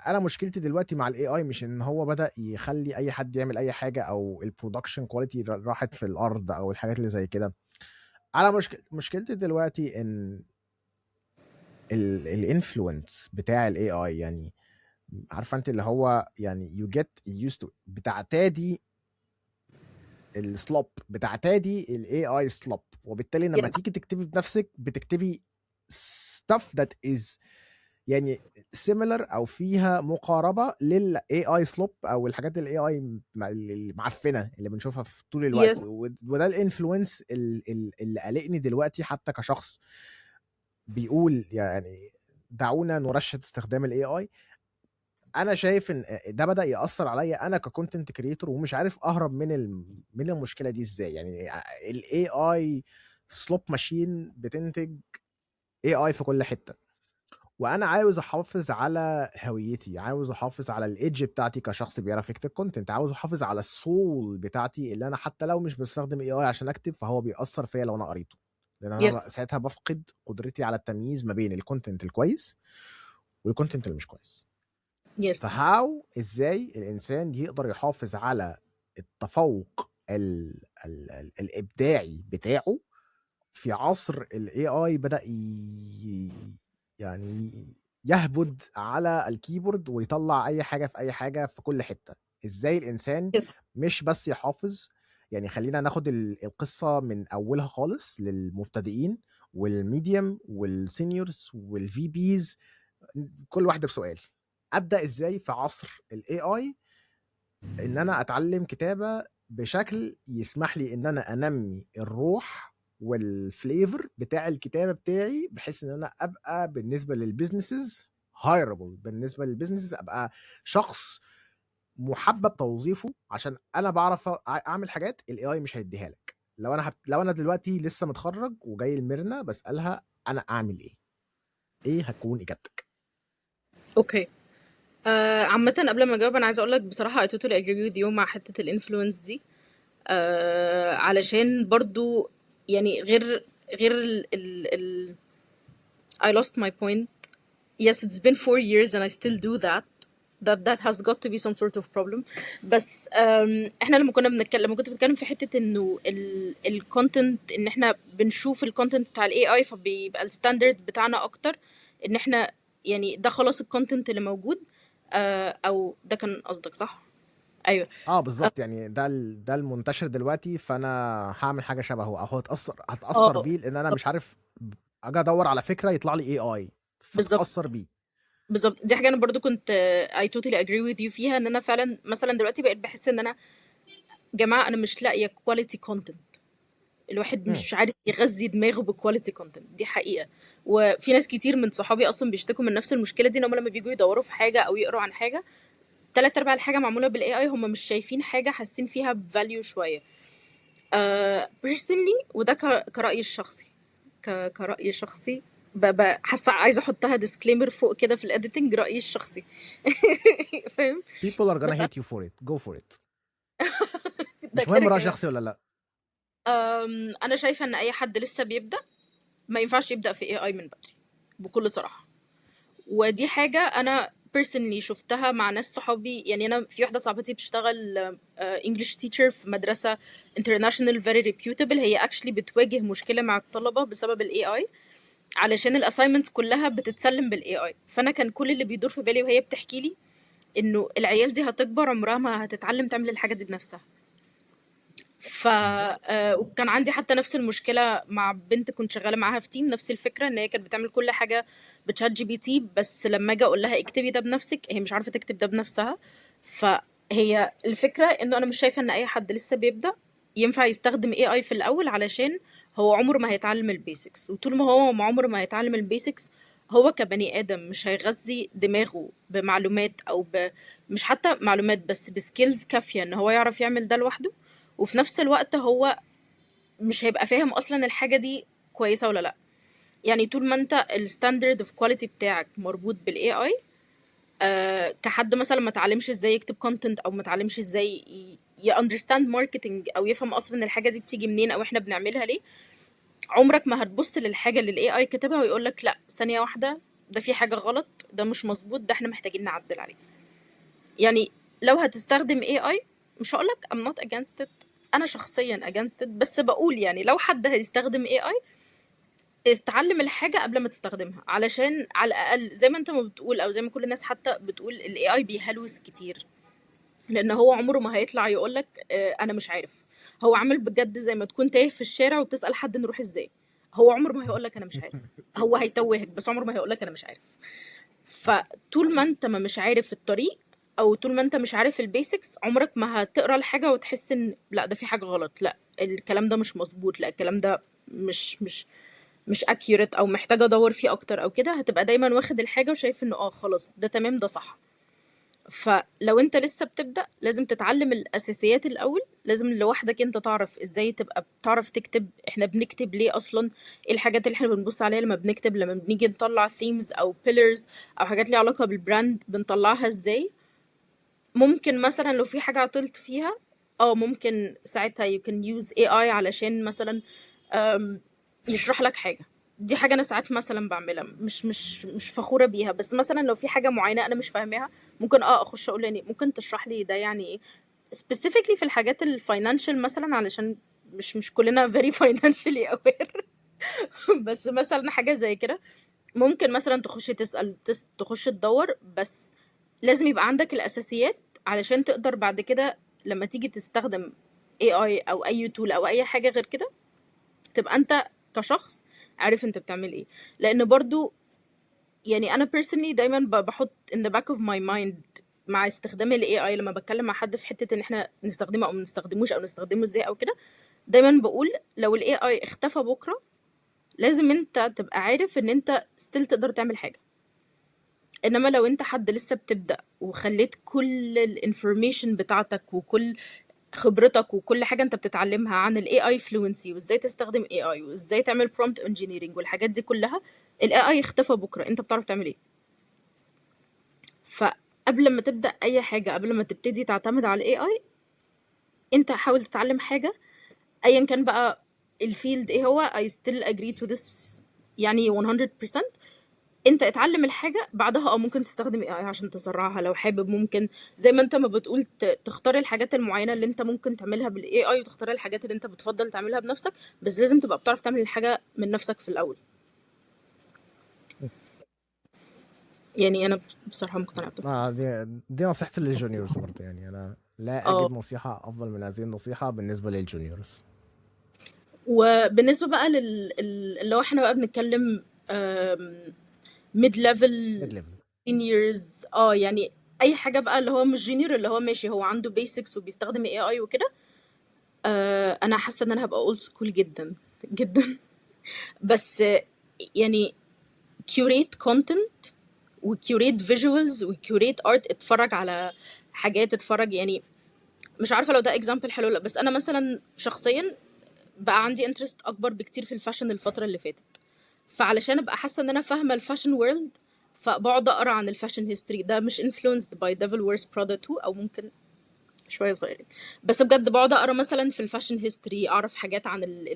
انا مشكلتي دلوقتي مع الاي اي مش ان هو بدا يخلي اي حد يعمل اي حاجه، او البرودكشن كواليتي راحت في الارض، او الحاجات اللي زي كده. انا مشكلتي دلوقتي ان الانفلونس بتاع الاي اي، يعني عارفه انت اللي هو يعني you get used to، بتعتادي السلوب، بتعتادي الاي اي سلوب. وبالتالي لما يس. تيجي تكتبي بنفسك بتكتبي stuff that is يعني similar، او فيها مقاربه للاي اي سلوب، او الحاجات الاي اي المعفنه اللي بنشوفها في طول الوقت. يس. وده الانفلونس اللي قلقني دلوقتي حتى كشخص بيقول يعني دعونا نرشد استخدام الاي اي. انا شايف ان ده بدأ يأثر عليا انا ككونتنت كريتور، ومش عارف اهرب من المشكله دي ازاي. يعني الاي اي سلوب ماشين بتنتج اي اي في كل حته، وانا عاوز احافظ على هويتي، عاوز احافظ على الايدج بتاعتي كشخص بيعرف يكتب كونتنت، عاوز احافظ على السول بتاعتي اللي انا حتى لو مش بستخدم اي اي عشان اكتب فهو بيأثر فيا لو انا قريته، لان انا يس ساعتها بفقد قدرتي على التمييز ما بين الكونتنت الكويس والكونتنت اللي مش كويس. يس ازاي الانسان يقدر يحافظ على التفوق الابداعي بتاعه في عصر الاي اي بدأ يعني يهبد على الكيبورد ويطلع اي حاجه في اي حاجه في كل حته؟ ازاي الانسان يس مش بس يحافظ؟ يعني خلينا ناخد القصه من اولها خالص للمبتدئين والميديوم والسينيورز والفي بيز، كل واحده بسؤال. ابدا ازاي في عصر الاي اي ان انا اتعلم كتابه بشكل يسمح لي ان انا انمي الروح والفليفر بتاع الكتابه بتاعي، بحيث ان انا ابقى بالنسبه للبيزنسز هايربل، بالنسبه للبيزنسز ابقى شخص محبب توظيفه، عشان انا بعرف اعمل حاجات الاي اي مش هيديها لك. لو انا دلوقتي لسه متخرج وجاي الميرنا بسالها انا اعمل ايه، ايه هتكون اجابتك؟ اوكي. عامة قبل ما اجاوب انا عايزه اقول لك بصراحه I totally agree with you مع حته الانفلونس دي. علشان برضو يعني غير ال I lost my point. Yes, it's been 4 years and I still do that. That has got to be some sort of problem. بس احنا لما كنت بتكلم في حتة انه الكونتنت ان احنا بنشوف الكونتنت بتاع الاي اي فبيبقى الستاندرد بتاعنا اكتر ان احنا يعني ده خلاص الكونتنت اللي موجود. او ده كان قصدك صح؟ ايوه. اه بالظبط، يعني ده المنتشر دلوقتي، فانا هعمل حاجه شبهه او هتاثر اه بيه، لان انا مش عارف اجي ادور على فكره يطلع لي اي اي بالظبط. فتاثر بيه. بالظبط دي حاجه انا برضو كنت I totally agree with you فيها ان انا فعلا مثلا دلوقتي بقيت بحس ان انا جماعه انا مش لاقيه كواليتي كونتنت. الواحد مم. مش عارف يغذي دماغه بكواليتي كونتنت، دي حقيقه. وفي ناس كتير من صحابي اصلا بيشتكوا من نفس المشكله دي ان هم لما بييجوا يدوروا في حاجه او يقروا عن حاجه تلات ارباع الحاجه معموله بالاي اي هم مش شايفين حاجه حاسين فيها بفاليو شويه. personally وده كرأيي الشخصي. كرأيي الشخصي حاسه عايزه احطها ديسكليمر فوق كده في الاديتنج، رأيي الشخصي. فاهم؟ people are بس gonna hate you for it, go for it. ده مش كده مهم رأي كده. شخصي ولا لا. انا شايفه ان اي حد لسه بيبدأ ما ينفعش يبدأ في اي اي من بدري بكل صراحه. ودي حاجه انا personally شفتها مع ناس صحابي. يعني انا في واحده صاحبتي بتشتغل انجلش تيتشر في مدرسه international very reputable. هي actually بتواجه مشكله مع الطلبه بسبب الاي اي علشان الاساينمنتس كلها بتتسلم بالاي اي. فانا كان كل اللي بيدور في بالي وهي بتحكي لي انه العيال دي هتكبر عمرها ما هتتعلم تعمل الحاجه دي بنفسها. ف بالظبط. وكان عندي حتى نفس المشكله مع بنت كنت شغاله معاها في تيم، نفس الفكره ان هي كانت بتعمل كل حاجه بتشات جي بي تي، بس لما اجي اقول لها اكتبي ده بنفسك هي مش عارفه تكتب ده بنفسها. فهي الفكره انه انا مش شايفه ان اي حد لسه بيبدا ينفع يستخدم اي اي في الاول علشان هو عمره ما هيتعلم البيسكس. وطول ما هو عمره ما هيتعلم البيسكس هو كبني ادم مش هيغذي دماغه بمعلومات مش حتى معلومات بس بسكيلز كافيه ان هو يعرف يعمل ده لوحده. وفي نفس الوقت هو مش هيبقى فاهم اصلا الحاجه دي كويسه ولا لا. يعني طول ما انت الستاندرد اوف كواليتي بتاعك مربوط بالاي اي، كحد مثلا ما تعلمش ازاي يكتب كونتنت او ما تعلمش ازاي ياندرستاند ماركتنج او يفهم اصلا الحاجه دي بتيجي منين او احنا بنعملها ليه، عمرك ما هتبص للحاجه اللي الاي اي كاتبها ويقول لك لا ثانيه واحده ده في حاجه غلط، ده مش مظبوط، ده احنا محتاجين نعدل عليه. يعني لو هتستخدم AI مش هقولك I'm not against it. أنا شخصيا against it، بس بقول يعني لو حد هيستخدم AI استعلم الحاجة قبل ما تستخدمها علشان على الأقل زي ما انت ما بتقول أو زي ما كل الناس حتى بتقول ال AI بيهلوس كتير. لأن هو عمره ما هيطلع يقولك أنا مش عارف. هو عامل بجد زي ما تكون تايه في الشارع وبتسأل حد نروح ازاي. هو عمره ما هيقولك أنا مش عارف. هو هيتوهك بس عمره ما هيقولك أنا مش عارف. فطول ما انت ما مش عارف الطريق او طول ما انت مش عارف البيسكس عمرك ما هتقرا الحاجه وتحس ان لا ده في حاجه غلط، لا الكلام ده مش مظبوط، لا الكلام ده مش accurate او محتاجه ادور فيه اكتر او كده. هتبقى دايما واخد الحاجه وشايف انه خلاص ده تمام ده صح. فلو انت لسه بتبدأ لازم تتعلم الأساسيات الأول، لازم لوحدك انت تعرف ازاي تبقى بتعرف تكتب، احنا بنكتب ليه أصلا، ايه الحاجات اللي احنا بنبص عليها لما بنكتب، لما بنيجي نطلع themes أو pillars أو حاجات ليها علاقة بالبراند بنطلعها ازاي. ممكن مثلا لو في حاجة عطلت فيها، ممكن ساعتها you can use AI علشان مثلا يشرح لك حاجة. دي حاجة أنا ساعات مثلا بعملها، مش فخورة بيها، بس مثلا لو في حاجة معينة أنا مش فاهماها ممكن أخش أقول يعني ممكن تشرح لي ده يعني إيه، specifically في الحاجات الفاينانشال مثلا، علشان مش كلنا very financially aware. بس مثلا حاجة زي كده ممكن مثلا تخش تسأل تخش تدور، بس لازم يبقى عندك الأساسيات علشان تقدر بعد كده لما تيجي تستخدم AI أو أي tool أو أي حاجة غير كده تبقى أنت كشخص عارف أنت بتعمل إيه. لأن برضو يعني أنا personally دايما بحط in the back of my mind مع استخدام ال AI لما بتكلم مع حد في حتة إن إحنا نستخدمه أو ما نستخدموش أو نستخدمه إزاي أو كده، دايما بقول لو ال AI اختفى بكرة لازم أنت تبقى عارف إن أنت still تقدر تعمل حاجة. انما لو انت حد لسه بتبدأ وخليت كل الانفورميشن بتاعتك وكل خبرتك وكل حاجة انت بتتعلمها عن ال AI fluency وازاي تستخدم AI وازاي تعمل prompt engineering والحاجات دي كلها، ال AI اختفى بكرة، انت بتعرف تعمل ايه؟ فقبل ما تبدأ اي حاجة، قبل ما تبتدي تعتمد على ال AI، انت حاول تتعلم حاجة ايا كان بقى الفيلد ايه هو. I still agree to this يعني 100%. انت اتعلم الحاجة بعدها ممكن تستخدم AI عشان تسرعها لو حابب. ممكن زي ما انت ما بتقول تختار الحاجات المعينة اللي انت ممكن تعملها بال AI وتختار الحاجات اللي انت بتفضل تعملها بنفسك، بس لازم تبقى بتعرف تعمل الحاجة من نفسك في الأول. يعني أنا بصراحة مقتنعة بده. دي نصيحتي للجونيورز برضه، يعني انا لا اه اجد نصيحة افضل من هذه النصيحة بالنسبة للجونيورز. وبالنسبة بقى اللي هو احنا بقى بنتكلم ميد ميد ليفل ليفل. سينيورز، يعني اي حاجة بقى اللي هو مش جونيور، اللي هو ماشي هو عنده بيسكس وبيستخدم AI وكده، انا حاسه ان انا هبقى اولد سكول جدا جدا. بس يعني كيوريت كونتنت وكيوريت فيجوالز وكيوريت ارت، اتفرج على حاجات، اتفرج يعني. مش عارفه لو ده اكزامبل حلو ولا لا، بس انا مثلا شخصيا بقى عندي انترست اكبر بكتير في الفاشن الفتره اللي فاتت، فعلشان ابقى حاسه ان انا فاهمه الفاشن وورلد فبقعد اقرا عن الفاشن هيستوري. ده مش influenced by Devil Wears Prada 2 او ممكن شويه صغيرين، بس بجد بقعد اقرا مثلا في الفاشن هيستوري، اعرف حاجات عن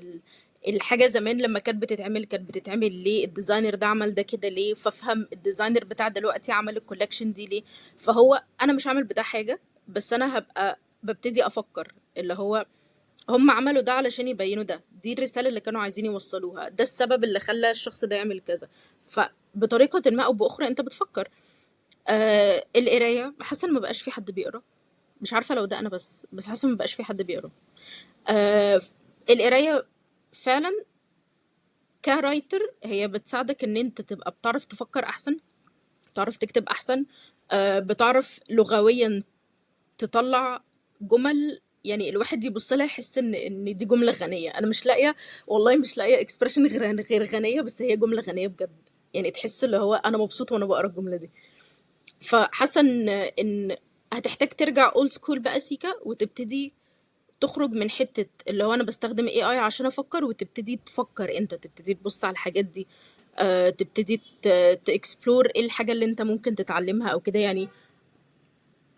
الحاجه زمان لما كانت بتتعمل ليه، الديزاينر ده عمل ده كده ليه، فافهم الديزاينر بتاع دلوقتي عمل الكولكشن دي ليه. فهو انا مش هعمل بتاع حاجه، بس انا هبقى ببتدي افكر اللي هو هم عملوا ده علشان يبينوا ده، دي الرساله اللي كانوا عايزين يوصلوها، ده السبب اللي خلى الشخص ده يعمل كذا. فبطريقه ما او باخرى انت بتفكر. القرايه حاسه ان ما بقاش في حد بيقرا، مش عارفه لو ده انا بس حاسه ما بقاش في حد بيقرا. آه القرايه فعلا كرايتر هي بتساعدك ان انت تبقى بتعرف تفكر احسن، بتعرف تكتب احسن، بتعرف لغويا تطلع جمل يعني الواحد يبص لها يحس ان دي جمله غنيه. انا مش لاقيه، والله مش لاقيه اكسبريشن غير غنيه، بس هي جمله غنيه بجد. يعني تحس اللي هو انا مبسوط وانا بقرا الجمله دي. فحاسه ان هتحتاج ترجع اولد سكول بقى سيكا وتبتدي تخرج من حتة اللي هو أنا بستخدم AI عشان أفكر، وتبتدي تفكر أنت، تبتدي تبص على الحاجات دي، تبتدي تexplore إيه الحاجة اللي أنت ممكن تتعلمها أو كده يعني.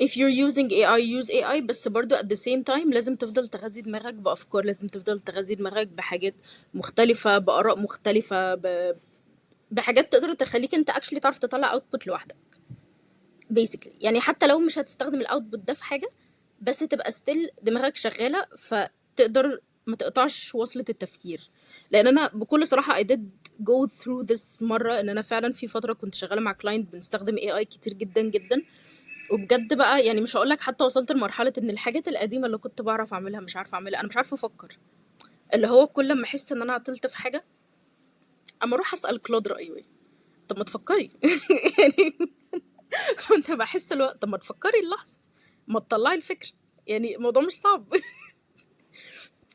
if you're using AI use AI، بس برضو at the same time لازم تفضل تغذي دماغك بأفكار، لازم تفضل تغذي دماغك بحاجات مختلفة، بآراء مختلفة، بحاجات تقدر تخليك أنت actually تعرف تطلع output لوحدك basically. يعني حتى لو مش هتستخدم الاوتبوت ده في حاجه، بس تبقى ستيل دماغك شغاله فتقدر ما تقطعش وصلة التفكير. لان انا بكل صراحه I did go through this مره، ان انا فعلا في فتره كنت شغاله مع كلاينت بنستخدم AI كتير جدا جدا، وبجد بقى يعني مش هقول لك حتى وصلت لمرحله ان الحاجات القديمه اللي كنت بعرف اعملها مش عارفه اعملها، انا مش عارفه افكر. اللي هو كل ما احس ان انا عطلت في حاجه اما اروح اسال كلود رايه ايه. طب ما تفكري يعني كنت بحس الوقت طب ما تفكري اللحظة، ما تطلعي الفكرة، يعني الموضوع مش صعب.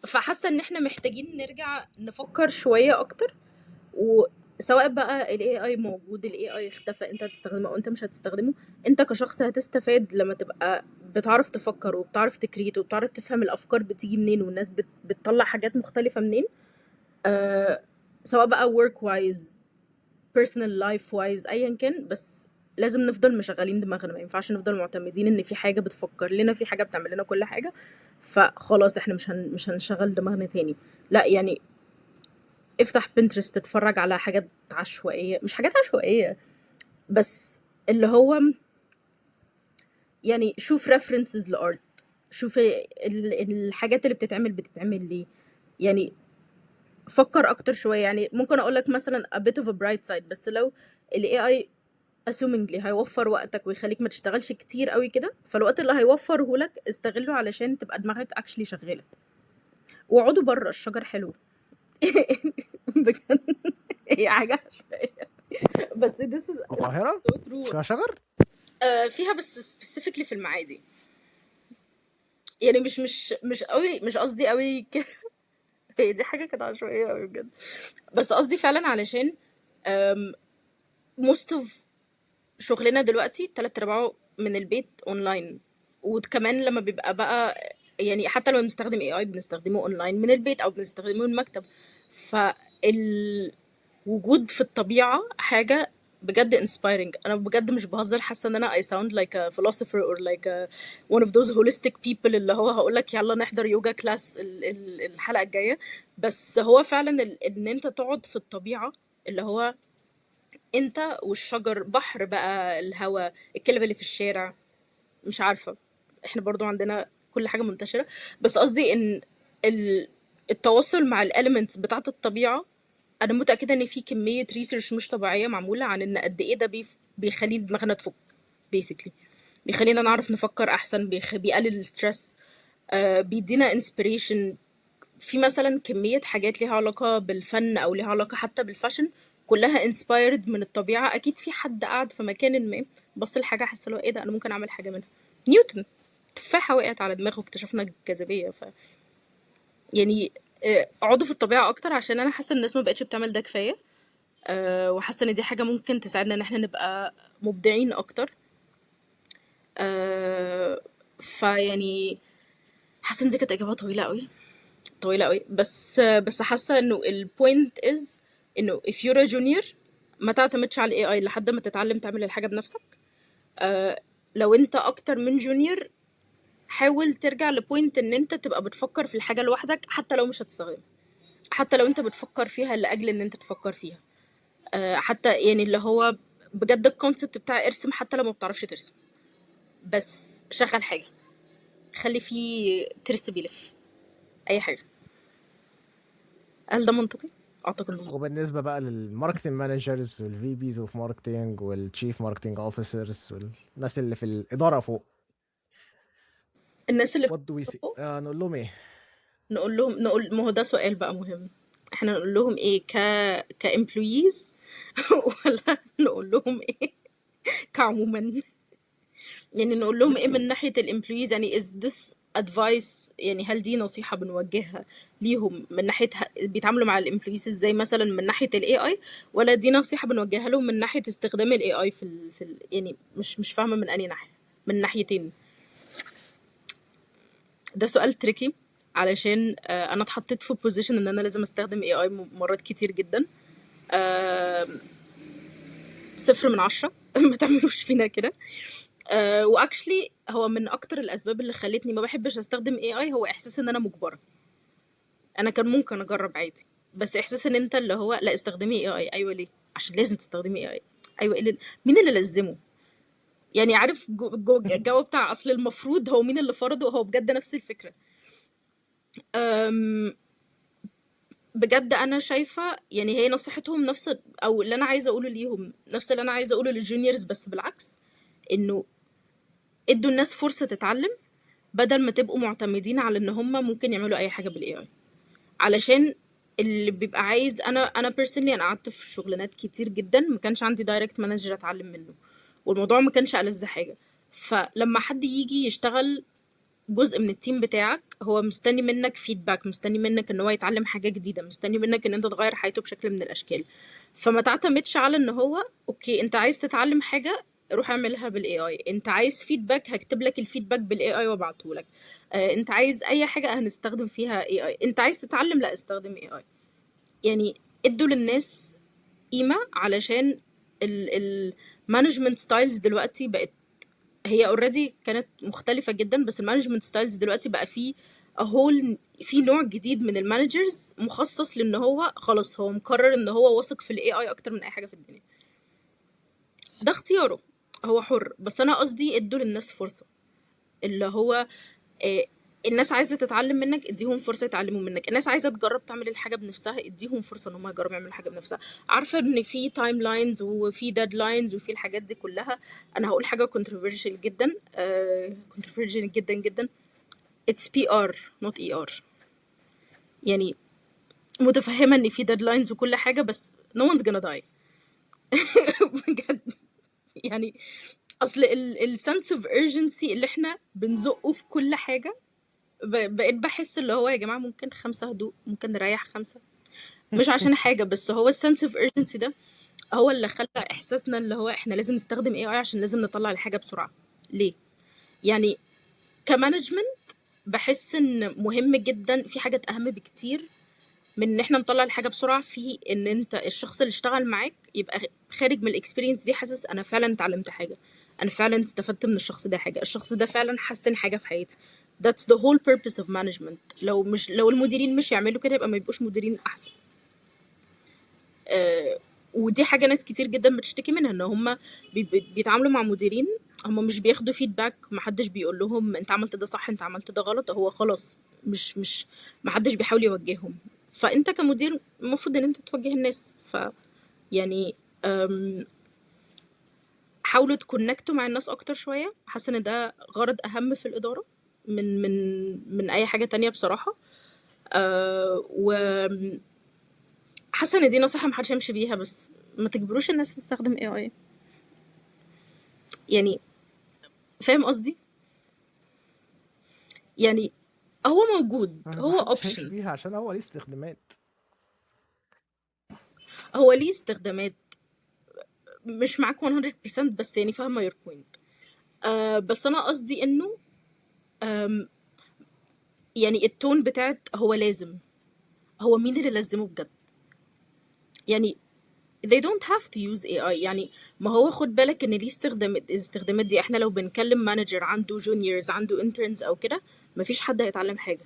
فحاسة ان احنا محتاجين نرجع نفكر شوية اكتر، سواء بقى ال AI موجود، ال AI اختفى، انت هتستخدمه او انت مش هتستخدمه، انت كشخص هتستفاد لما تبقى بتعرف تفكر وبتعرف تكريت وبتعرف تفهم الافكار بتيجي منين والناس بتطلع حاجات مختلفة منين. سواء بقى work wise personal life wise ايا كان، بس لازم نفضل مشغلين دماغنا. ما ينفعش نفضل معتمدين ان في حاجة بتفكر لنا، في حاجة بتعمل لنا كل حاجة، فخلاص احنا مش هنشغل دماغنا تاني. لا يعني افتح بنترست تتفرج على حاجات عشوائية، مش حاجات عشوائية بس اللي هو يعني شوف references لارت، شوف الحاجات اللي بتتعمل ليه. يعني فكر اكتر شوية. يعني ممكن اقول لك مثلا a bit of a bright side، بس لو ال AI assumingly هيوفر وقتك ويخليك ما تشتغلش كتير قوي كده، فالوقت اللي هيوفره لك استغله علشان تبقى دماغك actually شغالة. واقعدوا بره، الشجر حلو. بجد هي حاجة عشوائية بس this is القاهرة so true. فيها شجر؟ فيها بس specifically في المعادي. يعني مش قوي، مش قصدي قوي كده. هي دي حاجة كده عشوائية قوي بجد، بس قصدي فعلا علشان أم، most of شغلنا دلوقتي 3/4 من البيت اونلاين. وكمان لما بيبقى بقى يعني حتى لو بنستخدم AI بنستخدمه اونلاين من البيت او بنستخدمه من المكتب. فالوجود في الطبيعة حاجة بجد inspiring. انا بجد مش بهزر، حاسه ان انا I sound like a philosopher or like one of those holistic people اللي هو هقولك يلا نحضر يوجا كلاس الحلقة الجاية. بس هو فعلا ان انت تقعد في الطبيعة، اللي هو انت والشجر، بحر بقى، الهوا، الكلب اللي في الشارع، مش عارفة، احنا برضو عندنا كل حاجة منتشرة. بس قصدي ان ال- التواصل مع الاليمنتس بتاعت الطبيعة، انا متأكدة ان في كمية ريسيرش مش طبيعية معمولة عن ان قد ايه ده بيخلي دماغنا تفك basically، بيخلينا نعرف نفكر احسن، بيقلل الستريس، بيدينا inspiration. في مثلا كمية حاجات ليها علاقة بالفن أو ليها علاقة حتى بالفاشن، كلها inspired من الطبيعة. أكيد في حد قاعد في مكان ما بص لحاجة حس له إيه ده، أنا ممكن أعمل حاجة منها. نيوتن تفاحة وقعت على دماغه واكتشفنا الجاذبية. يعني اقعدوا في الطبيعة أكتر، عشان أنا حاسة إن الناس ما بقتش بتعمل ده كفاية. وحاسة إن دي حاجة ممكن تساعدنا إن احنا نبقى مبدعين أكتر. فيعني حاسة إن دي كانت إجابة طويلة قوي، طويلة قوي، بس حاسة انه البوينت از انه if you're a junior ما تعتمدش على الاي اي لحد ما تتعلم تعمل الحاجة بنفسك. لو انت اكتر من جونيور حاول ترجع لبوينت ان انت تبقى بتفكر في الحاجة لوحدك، حتى لو مش هتستخدمها، حتى لو انت بتفكر فيها لأجل ان انت تفكر فيها. حتى يعني اللي هو بجد الكونسبت بتاع ارسم حتى لو ما بتعرفش ترسم، بس شغل حاجة، خلي فيه ترس بيلف اي حاجة. هل ده منطقي؟ اعتقد ده منطقي. وبالنسبة بقى للماركتنج مانجرز والفي بيز اوف ماركتنج والتشيف ماركتنج اوفيسرز والناس اللي في الإدارة فوق، الناس اللي what do we see؟ فوق نقول لهم ايه؟ نقول ما هو ده سؤال بقى مهم. احنا نقول لهم ايه كامبلويز ولا نقول لهم ايه كعموما؟ يعني نقول لهم ايه من ناحية الامبلويز؟ يعني is this advice، يعني هل دي نصيحة بنوجهها ليهم من ناحية بيتعاملوا مع الامبلويز ازاي مثلا من ناحية الاي اي، ولا دي نصيحة بنوجهها لهم من ناحية استخدام الاي اي يعني مش فاهمة من انهي ناحية، من ناحيتين. ده سؤال تريكي، علشان انا اتحطيت في بوزيشن ان انا لازم استخدم اي اي مرات كتير جدا. 0 من 10 ما تعملوش فينا كده. واكشلي هو من اكتر الاسباب اللي خلتني ما بحبش استخدم اي اي هو احساس ان انا مجبره. انا كان ممكن اجرب عادي، بس احساس ان انت اللي هو لا استخدمي اي اي. ايوه ليه؟ عشان لازم تستخدمي اي اي. ايوه إيه مين اللي لزمه؟ يعني عارف الجو بتاع اصل المفروض، هو مين اللي فرضه؟ هو بجد نفس الفكره. أم، بجد انا شايفه يعني هي نصيحتهم نفس، او اللي انا عايزه اقوله ليهم نفس اللي انا عايزه اقوله للجونيورز، بس بالعكس، انه ادوا الناس فرصه تتعلم بدل ما تبقوا معتمدين على ان هم ممكن يعملوا اي حاجه بالاي اي. علشان اللي بيبقى عايز، انا بيرسونلي انا قعدت في شغلانات كتير جدا ما كانش عندي دايركت مانجر اتعلم منه، والموضوع ما كانش ألذ حاجه. فلما حد يجي يشتغل جزء من التيم بتاعك هو مستني منك فيدباك، مستني منك ان هو يتعلم حاجة جديدة، مستني منك ان انت تغير حياته بشكل من الاشكال. فما تعتمدش على ان هو اوكي انت عايز تتعلم حاجة روح اعملها بالاي اي، انت عايز فيدباك هكتب لك الفيدباك بالاي اي وابعته لك، انت عايز اي حاجة هنستخدم فيها اي اي، انت عايز تتعلم لا استخدم اي اي. يعني ادوا للناس قيمة، علشان المانجمنت ستايلز دلوقتي بقت، هي اوريدي كانت مختلفة جدا، بس المانجمنت ستايلز دلوقتي بقى فيه في نوع جديد من المانجرز مخصص لان هو خلاص هو مقرر ان هو واثق في الاي اي اكتر من اي حاجة في الدنيا. ده اختياره، هو حر، بس انا قصدي ادوا للناس فرصة، اللي هو آه، الناس عايزة تتعلم منك اديهم فرصة يتعلموا منك، الناس عايزة تجرب تعمل الحاجة بنفسها اديهم فرصة ان هم يجربوا يعملوا الحاجة بنفسها. عارفة ان في تايم لاينز وفي ديدلاينز وفي الحاجات دي كلها. انا هقول حاجة controversial جدا، controversial جدا جدا. it's PR not ER. يعني متفهمة ان في ديدلاينز وكل حاجة، بس no one's gonna die. بجد. يعني اصل السنس اوف urgency اللي احنا بنزقه في كل حاجة، بقيت بحس اللي هو يا جماعة ممكن 5 هدوء، ممكن نريح 5. مش عشان حاجة، بس هو السنس اوف urgency ده هو اللي خلى احساسنا اللي هو احنا لازم نستخدم AI عشان لازم نطلع الحاجة بسرعة. ليه؟ يعني كمانجمنت بحس ان مهم جدا، في حاجات اهم بكتير من ان احنا نطلع الحاجة بسرعة، في ان انت الشخص اللي اشتغل معاك يبقى خارج من الاكسبيرينس دي حاسس انا فعلا اتعلمت حاجة، انا فعلا استفدت من الشخص ده حاجة، الشخص ده فعلا حسن حاجة في حياتي. That's the whole purpose of management. لو المديرين مش يعملوا كده يبقى ما يبقوش مديرين احسن. ودي حاجة ناس كتير جدا بتشتكي منها، ان هم بيتعاملوا مع مديرين هم مش بياخدوا فيدباك، محدش بيقول لهم انت عملت ده صح انت عملت ده غلط، هو خلاص مش محدش بيحاول يوجههم. فانت كمدير المفروض ان انت توجه الناس. يعني أم، حاولوا تكونكتوا مع الناس اكتر شوية، حاسة ان ده غرض اهم في الادارة من اي حاجة تانية بصراحة. وحاسة ان دي نصيحة محدش يمشي بيها، بس ما تجبروش الناس تستخدم AI. يعني فاهم قصدي؟ يعني هو موجود، ما هو حدش هيمشي اوبشن، بيها عشان هو ليه استخدامات. هو ليه استخدامات. مش معاك 100%، بس يعني فاهمة your point. بس انا قصدي انه آم، يعني التون بتاعت هو لازم، هو مين اللي لازمه بجد؟ يعني they don't have to use AI. يعني ما هو خد بالك ان دي استخدامات دي، احنا لو بنكلم مانجر عنده جونيورز عنده انترنز او كده، مفيش حد هيتعلم حاجة،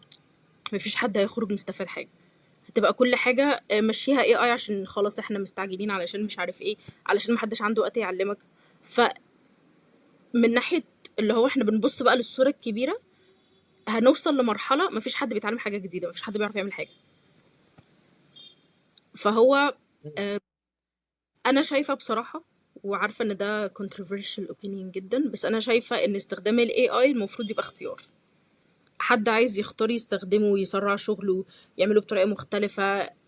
مفيش حد هيخرج مستفاد حاجة. هتبقى كل حاجة مشيها AI عشان خلاص احنا مستعجلين، علشان مش عارف ايه، علشان محدش عنده وقت يعلمك. فمن ناحية اللي هو احنا بنبص بقى للصورة الكبيرة، هنوصل لمرحلة مفيش حد بيتعلم حاجة جديدة، مفيش حد بيعرف يعمل حاجة. فهو انا شايفة بصراحة، وعارفة ان ده controversial opinion جدا، بس انا شايفة ان استخدام ال AI المفروض يبقى اختيار. حد عايز يختار يستخدمه ويسرع شغله يعمله بطريقة مختلفة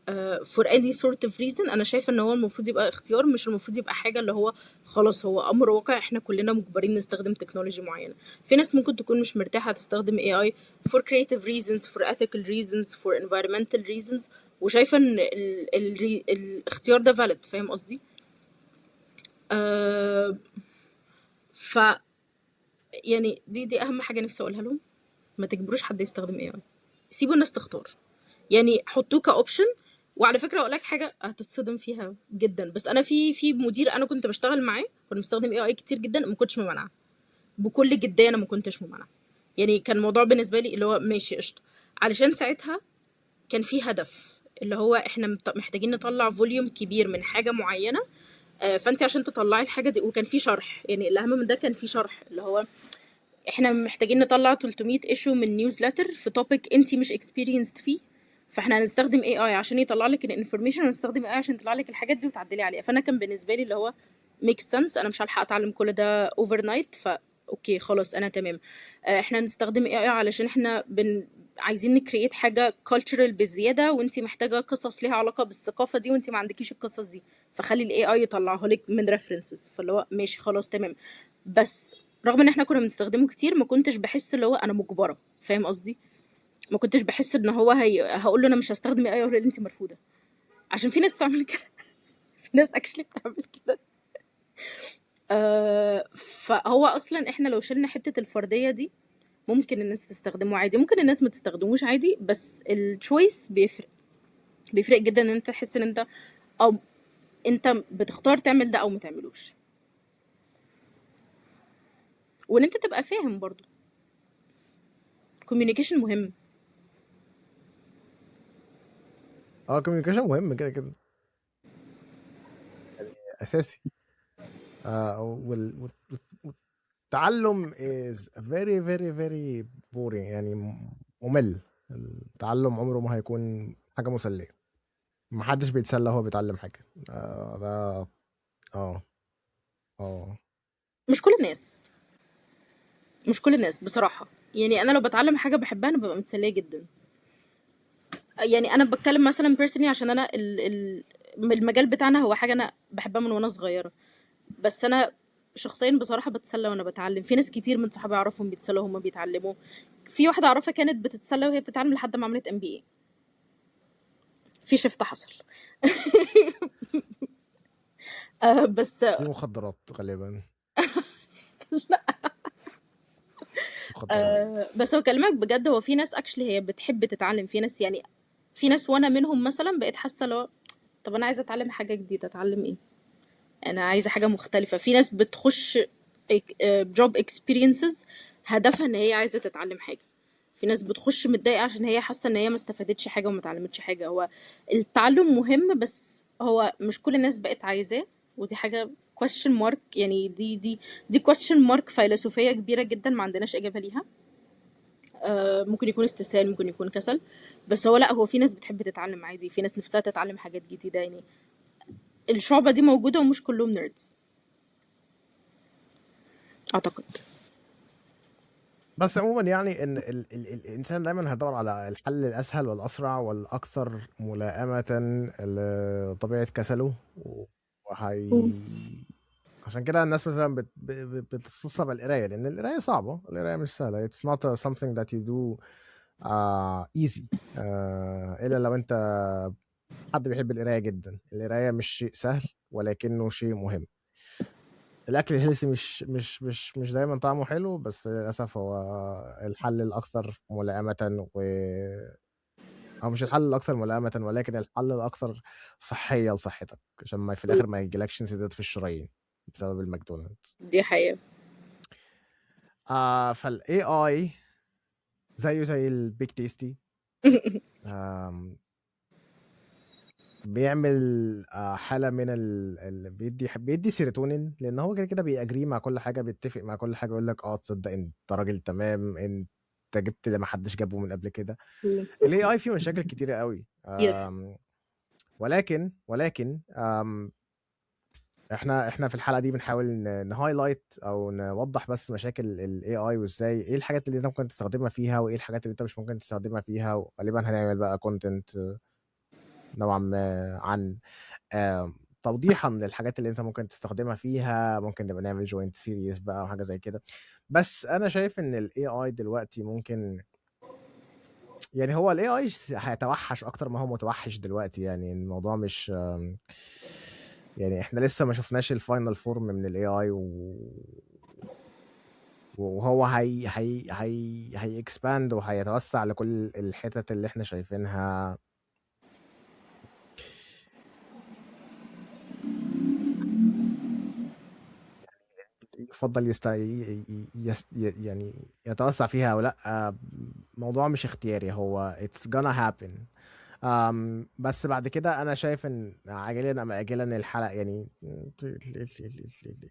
for any sort of reason، أنا شايفة إن هو المفروض يبقى اختيار، مش المفروض يبقى حاجة اللي هو خلاص هو أمر واقع إحنا كلنا مجبرين نستخدم تكنولوجي معينة. في ناس ممكن تكون مش مرتاحة تستخدم AI for creative reasons for ethical reasons for environmental reasons، وشايفة إن الاختيار ده valid. فاهم قصدي؟ أه ف يعني دي أهم حاجة نفسي أقولها لهم، ما تجبروش حد يستخدم AI، سيبوا الناس تختار. يعني حطوه كاوبشن. وعلى فكره اقول لك حاجه هتتصدم فيها جدا، بس انا في مدير انا كنت بشتغل معاه كنا بنستخدم AI كتير جدا، ما كنتش ممانعه بكل جديه، انا ما كنتش ممانعه. يعني كان الموضوع بالنسبه لي اللي هو ماشي قشطه، علشان ساعتها كان في هدف اللي هو احنا محتاجين نطلع فوليوم كبير من حاجه معينه. فانت عشان تطلعي الحاجه دي، وكان في شرح، يعني الاهم من ده كان في شرح اللي هو احنا محتاجين نطلع 300 ايشو من نيوزلتر في توبيك انت مش experienced فيه، فاحنا هنستخدم AI عشان يطلع لك الانفورميشن، ونستخدم AI عشان يطلع لك الحاجات دي وتعدلي عليها. فانا كان بالنسبه لي اللي هو makes sense، انا مش هلحق اتعلم كل ده overnight، اوكي خلاص انا تمام. احنا هنستخدم AI علشان احنا عايزين نكريت حاجه cultural بزياده، وانت محتاجه قصص ليها علاقه بالثقافه دي وانت ما عندكيش القصص دي، فخلي الاي اي يطلعها لك من references. فاللي هو ماشي خلاص تمام. بس رغم ان احنا كنا بنستخدمه كتير ما كنتش بحس اللي هو انا مجبره، فاهم قصدي؟ ما كنتش بحس ان هو هقول له انا مش هستخدم اي، يقول لي انت مرفوضه. عشان في ناس بتعمل كده. في ناس اكشلي بتعمل كده. فهو اصلا احنا لو شلنا حته الفرديه دي ممكن الناس تستخدمه عادي، ممكن الناس ما تستخدموش عادي، بس التشويس بيفرق. بيفرق جدا ان انت تحس ان انت، او انت بتختار تعمل ده او ما تعملوش، وان انت تبقى فاهم برضو. communication مهم. الكوميونيكيشن مهم كده كده، اساسي. والتعلم is very very very boring، يعني ممل. التعلم عمره ما هيكون حاجة مسلية، محدش بيتسلى وهو بيتعلم حاجة. ده اه اه مش كل الناس، مش كل الناس بصراحة. يعني انا لو بتعلم حاجة بحبها انا ببقى متسلية جدا. يعني انا بتكلم مثلا personally عشان انا المجال بتاعنا هو حاجة انا بحبها من وانا صغيرة. بس انا شخصيا بصراحة بتسلى وانا بتعلم. في ناس كتير من صحابي اعرفهم بيتسلوا وهم بيتعلموا. في واحدة اعرفها كانت بتتسلى وهي بتتعلم لحد ما عملت MBA. في شفت حصل. بس. دي مخدرات غالبا، لا. مخدرات. بس هو كلامك بجد، هو في ناس اكشلي هي بتحب تتعلم. في ناس يعني، في ناس وانا منهم مثلا بقيت حاسه لو، طب انا عايزه اتعلم حاجه جديده، اتعلم ايه؟ انا عايزه حاجه مختلفه. في ناس بتخش جوب اكسبيرينسز هدفها ان هي عايزه تتعلم حاجه. في ناس بتخش متضايقه عشان هي حاسه ان هي ما استفادتش حاجه وما اتعلمتش حاجه. هو التعلم مهم، بس هو مش كل الناس بقت عايزاه. ودي حاجه question mark. يعني دي question mark فيلسوفيه كبيره جدا ما عندناش اجابه ليها. ممكن يكون استسهال، ممكن يكون كسل. بس هو لا، هو في ناس بتحب تتعلم عادي، في ناس نفسها تتعلم حاجات جديدة. يعني الشعبة دي موجودة ومش كلهم نيردز اعتقد. بس عموما يعني ان الانسان دايما هيدور على الحل الاسهل والاسرع والاكثر ملائمه لطبيعه كسله. مم. وهي عشان كده الناس مثلا بتستصعب القرايه، لان القرايه صعبه، القرايه مش سهله. it's not something that you do easy. الا لو انت حد بيحب القرايه جدا. القرايه مش شيء سهل ولكنه شيء مهم. الاكل الهيلثي مش دايما طعمه حلو، بس للاسف هو الحل الاكثر ملائمه او مش الحل الاكثر ملائمه، ولكن الحل الاكثر صحيه لصحتك، عشان ما في الاخر ما يجيلكش انسداد في الشرايين بسبب الماكدونالدز. دي حقيقة. فالاي اي زيه زي البيك تيستي، بيعمل حاله من بيدي سيروتونين، لان هو كده كده بيأجري مع كل حاجه، بيتفق مع كل حاجه، يقول لك تصدق انت راجل تمام، انت جبت اللي ما حدش جابه من قبل كده. الاي اي فيه مشاكل كتيره قوي. يس. ولكن احنا في الحلقه دي بنحاول نهايلايت او نوضح بس مشاكل الاي اي، وازاي ايه الحاجات اللي انت ممكن تستخدمها فيها، وايه الحاجات اللي انت مش ممكن تستخدمها فيها. وغالبا هنعمل بقى كونتنت نوعا ما عن توضيحا للحاجات اللي انت ممكن تستخدمها فيها. ممكن نبقى نعمل جوينت سيريز بقى او حاجه زي كده. بس انا شايف ان الاي اي دلوقتي ممكن، يعني هو الاي اي هيتوحش اكتر ما هو متوحش دلوقتي. يعني الموضوع مش يعني احنا لسه ما شفناش الفاينل فورم من الاي اي، وهو هي اكسباند وهيتوسع لكل الحتت اللي احنا شايفينها. يفضل يعني يتوسع فيها او لا. موضوع مش اختياري، هو it's gonna happen. بس بعد كده انا شايف ان عاجلا ام اجلا الحلقه، يعني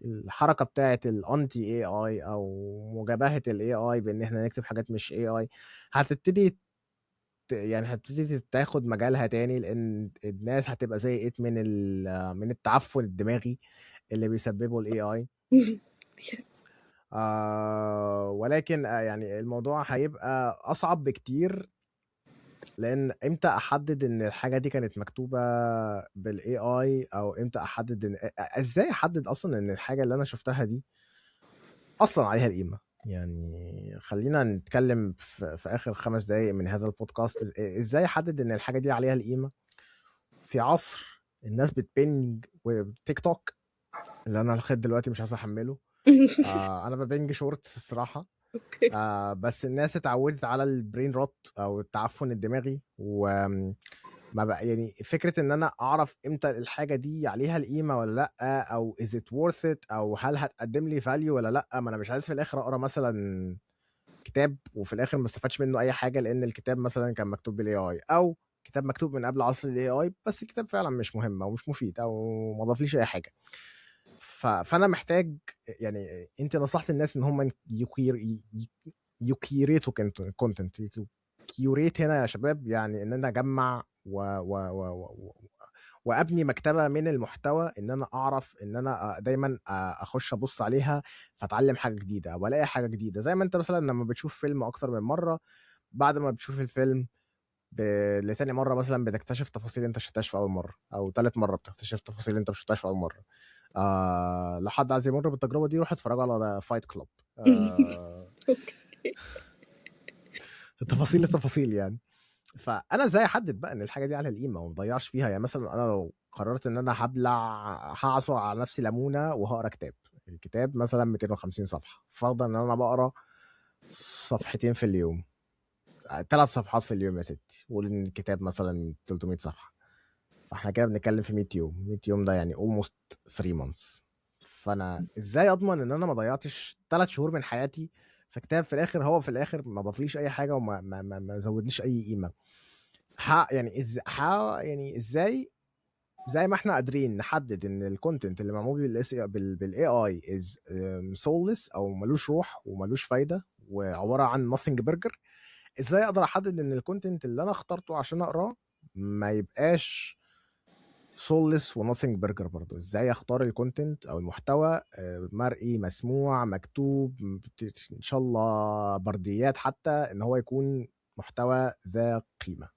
الحركه بتاعت الانتي اي اي او مجابهه الاي اي بان احنا نكتب حاجات مش اي اي هتبتدي يعني هتبتدي تاخد مجالها تاني، لان الناس هتبقى زهقت من التعفن الدماغي اللي بيسببه الاي اي. يس. ولكن يعني الموضوع هيبقى اصعب بكتير، لان امتى احدد ان الحاجه دي كانت مكتوبه بالاي اي، او امتى احدد ان ازاي احدد اصلا ان الحاجه اللي انا شفتها دي اصلا عليها القيمه. يعني خلينا نتكلم في اخر 5 دقايق من هذا البودكاست، ازاي احدد ان الحاجه دي عليها القيمه في عصر الناس بتبنج وتيك توك اللي انا لغايه دلوقتي مش عايز احمله. انا ببنج شورتس الصراحه. اوكي. بس الناس اتعودت على البرين روت او التعفن الدماغي، وما بقى يعني فكره ان انا اعرف امتى الحاجه دي عليها القيمه ولا لا، او is it worth it، او هل هتقدم لي فاليو ولا لا. ما انا مش عايز في الاخر اقرا مثلا كتاب وفي الاخر ما استفادش منه اي حاجه، لان الكتاب مثلا كان مكتوب بالاي اي، او كتاب مكتوب من قبل عصر الاي اي بس الكتاب فعلا مش مهم او مش مفيد او ما ضافليش اي حاجه. فانا محتاج، يعني انت نصحت الناس ان هم يكيريتوا كونتنت. كيوريت هنا يا شباب يعني ان انا اجمع وابني مكتبه من المحتوى، ان انا اعرف ان انا دايما اخش ابص عليها فاتعلم حاجه جديده او الاقي حاجه جديده. زي ما انت مثلا لما بتشوف فيلم اكتر من مره، بعد ما بتشوف الفيلم لتاني مره مثلا بتكتشف تفاصيل انت شفتهاش في اول مره، او تالت مره بتكتشف تفاصيل انت مش شفتهاش في اول مره. لو حد عايز يمر بالتجربه دي روح اتفرج على فايت كلاب. اوكي. التفاصيل يعني. فانا ازاي احدد بقى ان الحاجه دي عليها القيمه وما اضيعش فيها؟ يعني مثلا انا لو قررت ان انا هعصر على نفسي ليمونه وهقرا كتاب، الكتاب مثلا 250 صفحه، فرضا ان انا بقرا صفحتين في اليوم، 3 صفحات في اليوم يا ستي، قول ان الكتاب مثلا 300 صفحه، فاحنا كده بنتكلم في 100 يوم. 100 يوم ده يعني almost 3 months. فانا ازاي اضمن ان انا ما ضيعتش 3 شهور من حياتي في كتاب في الاخر هو في الاخر ما ضافليش اي حاجه وما ما زودليش اي قيمه؟ يعني يعني ازاي زي ما احنا قادرين نحدد ان الكونتنت اللي معمول بالاي اي از سولس او ملوش روح وملوش فايده وعباره عن nothing burger، ازاي اقدر احدد ان الكونتنت اللي انا اخترته عشان اقراه ما يبقاش سولس ونوثينج برجر برضو؟ ازاي اختار الكونتنت او المحتوى مرئي مسموع مكتوب ان شاء الله برديات حتى، ان هو يكون محتوى ذا قيمة؟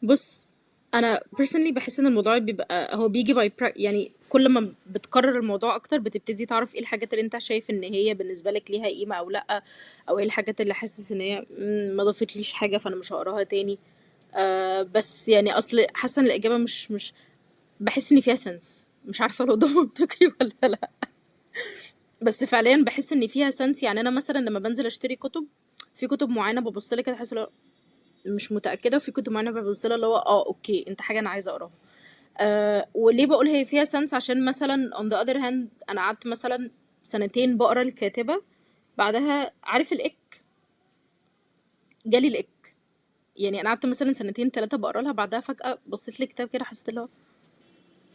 بص، انا personally بحس ان الموضوع بيبقى هو بيجي يعني كل ما بتكرر الموضوع اكتر بتبتدي تعرف ايه الحاجات اللي انت شايف ان هي بالنسبه لك ليها قيمه او لا، او ايه الحاجات اللي حاسس ان هي ما ضافتليش حاجه فانا مش هقراها تاني. بس يعني اصل حاسه ان الاجابه مش بحس ان فيها سنس، مش عارفه لو ده منطقي ولا لا. بس فعليا بحس ان فيها سنس. يعني انا مثلا لما بنزل اشتري كتب، في كتب معينه ببص لها كده احس لو مش متاكده، وفي كتب معينه ببص لها اللي هو اوكي انت حاجه انا عايزه اقراها. وليه بقول هي فيها سنس؟ عشان مثلا on the other hand انا قعدت مثلا سنتين بقرا الكاتبه، بعدها عارف الاك، جالي الاك. يعني انا قعدت مثلا سنتين 3 بقرا لها، بعدها فجاه بصيت لي كتاب كده حسيت اللي هو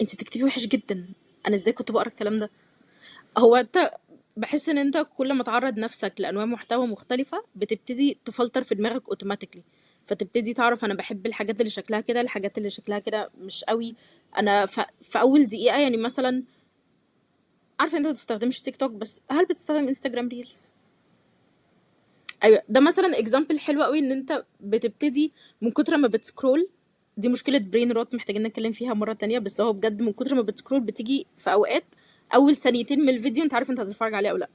انت بتكتبي وحش جدا، انا ازاي كنت بقرا الكلام ده؟ هو انت بحس ان انت كل ما تعرض نفسك لانواع محتوى مختلفة بتبتدي تفلتر في دماغك اوتوماتيكلي، فتبتدي تعرف انا بحب الحاجات اللي شكلها كده، الحاجات اللي شكلها كده مش قوي. انا في اول دقيقة يعني مثلا عارفة انت ما بتستخدمش تيك توك، بس هل بتستخدم انستجرام ريلز؟ ايوه، ده مثلا اكزامبل حلو قوي ان انت بتبتدي من كتر ما بتسكرول. دي مشكلة برين روت محتاجين نتكلم فيها مرة تانية، بس هو بجد من كتر ما بتسكرول بتيجي في اوقات اول ثانيتين من الفيديو انت عارف انت هتتفرج عليه او لا.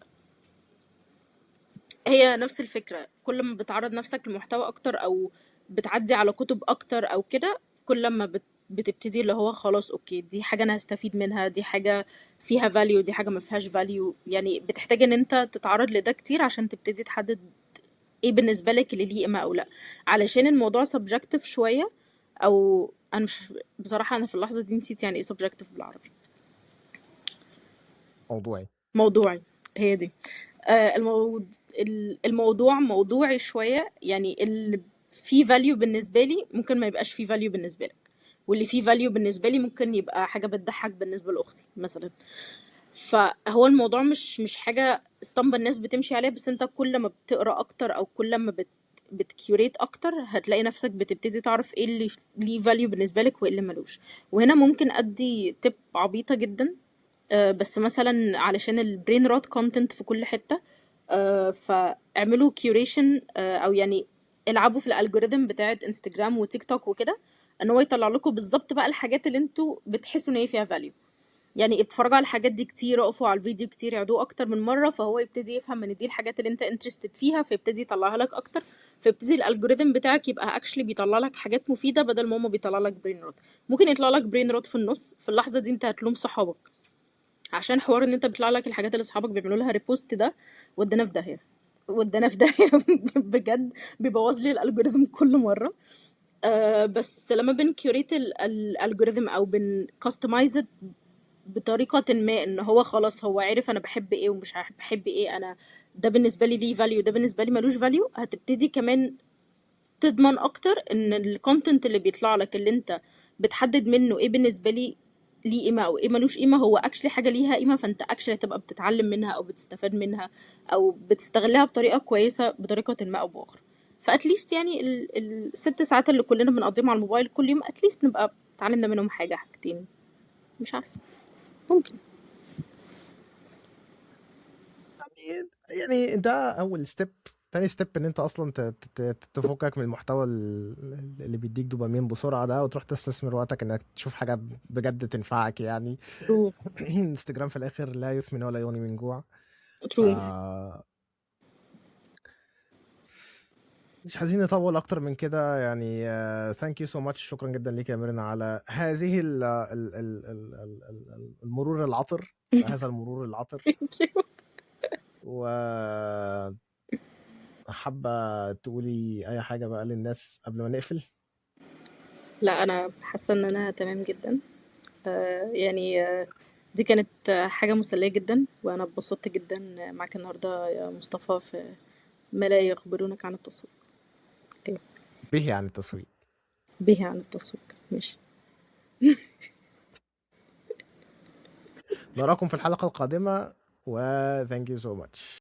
هي نفس الفكرة، كل ما بتعرض نفسك لمحتوى اكتر او بتعدي على كتب اكتر او كده، كل ما بتبتدي اللي هو خلاص اوكي دي حاجة انا هستفيد منها، دي حاجة فيها فاليو، دي حاجة ما فيهاش فاليو. يعني بتحتاج ان انت تتعرض لده كتير عشان تبتدي تحدد ايه بالنسبة لك اللي ليه قيمة او لا. علشان الموضوع subjective شوية، او انا مش بصراحة انا في اللحظة دي نسيت يعني ايه subjective بالعربي. موضوعي. موضوعي، هي دي. الموضوع موضوعي شوية، يعني اللي فيه value بالنسبة لي ممكن ما يبقاش فيه value بالنسبة لك، واللي فيه value بالنسبة لي ممكن يبقى حاجة بتضحك بالنسبة لأختي مثلا. فهو الموضوع مش حاجة اسطمبة الناس بتمشي عليها، بس انت كل ما بتقرأ اكتر او كل ما بتكيوريت اكتر هتلاقي نفسك بتبتدي تعرف ايه اللي ليه value بالنسبة لك وايه اللي ملوش. وهنا ممكن ادي تip عبيطة جدا، بس مثلا علشان البرين روت كونتنت في كل حتة، فاعملوا كيوريشن، او يعني العبوا في الالجوريثم بتاعت انستجرام وتيك توك وكده، ان هو يطلع لكم بالظبط بقى الحاجات اللي انتوا بتحسوا ان هي فيها فاليو. يعني اتفرجوا على الحاجات دي كتير، اقفوا على الفيديو كتير، عيدوه اكتر من مره، فهو يبتدي يفهم ان دي الحاجات اللي انت انترستد فيها، فيبتدي يطلعها لك اكتر، فيبتدي الالجوريثم بتاعك يبقى اكشلي بيطلع لك حاجات مفيده بدل ما هو بيطلع لك برين روت. ممكن يطلع لك برين روت في النص، في اللحظه دي انت هتلوم صحابك عشان حوار ان انت بيطلع لك الحاجات اللي صحابك بيعملوا لها ريبوست ده، ودانا في داهيه، ودانا في داهيه بجد، بيبوظ لي الالجوريثم كل مره. بس لما بنكيوريت الالجوريثم او بنكستمايز بطريقة ما، ان هو خلاص هو عارف انا بحب ايه ومش بحب ايه، انا ده بالنسبة لي ليه فاليو، ده بالنسبة لي ملوش فاليو، هتبتدي كمان تضمن اكتر ان الكونتنت اللي بيطلع لك اللي انت بتحدد منه ايه بالنسبة لي ليه قيمة او ايه ملوش قيمة، هو اكشلي حاجة ليها قيمة، فانت اكشلي هتبقى بتتعلم منها او بتستفاد منها او بتستغلها بطريقة كويسة بطريقة ما او باخرى. فاتليست يعني الست ساعات اللي كلنا بنقضيهم على الموبايل كل يوم، اتليست نبقى اتعلمنا منهم حاجة حاجتين، مش عارفة، ممكن. يعني ده اول ستيب. تاني ستيب ان انت اصلا تفكك من المحتوى اللي بيديك دوبامين بسرعه ده، وتروح تستثمر وقتك انك تشوف حاجه بجد تنفعك يعني. True. انستجرام في الاخر لا يسمن ولا يغني من جوع. ف True. مش عايزين نطول اكتر من كده يعني. ثانك يو سو ماتش، شكرا جدا ليك يا ميرنا على هذه المرور العطر، هذا المرور العطر. و حابة تقولي أي حاجة بقى للناس قبل ما نقفل؟ لا انا حاسه ان انا تمام جدا. يعني دي كانت حاجه مسليه جدا، وانا اتبسطت جدا معاك النهارده يا مصطفى في ما لا يخبرونك عن التسويق. ايوه، به عن التسويق. به عن التسويق، ماشي. نراكم في الحلقة القادمة و thank you so much.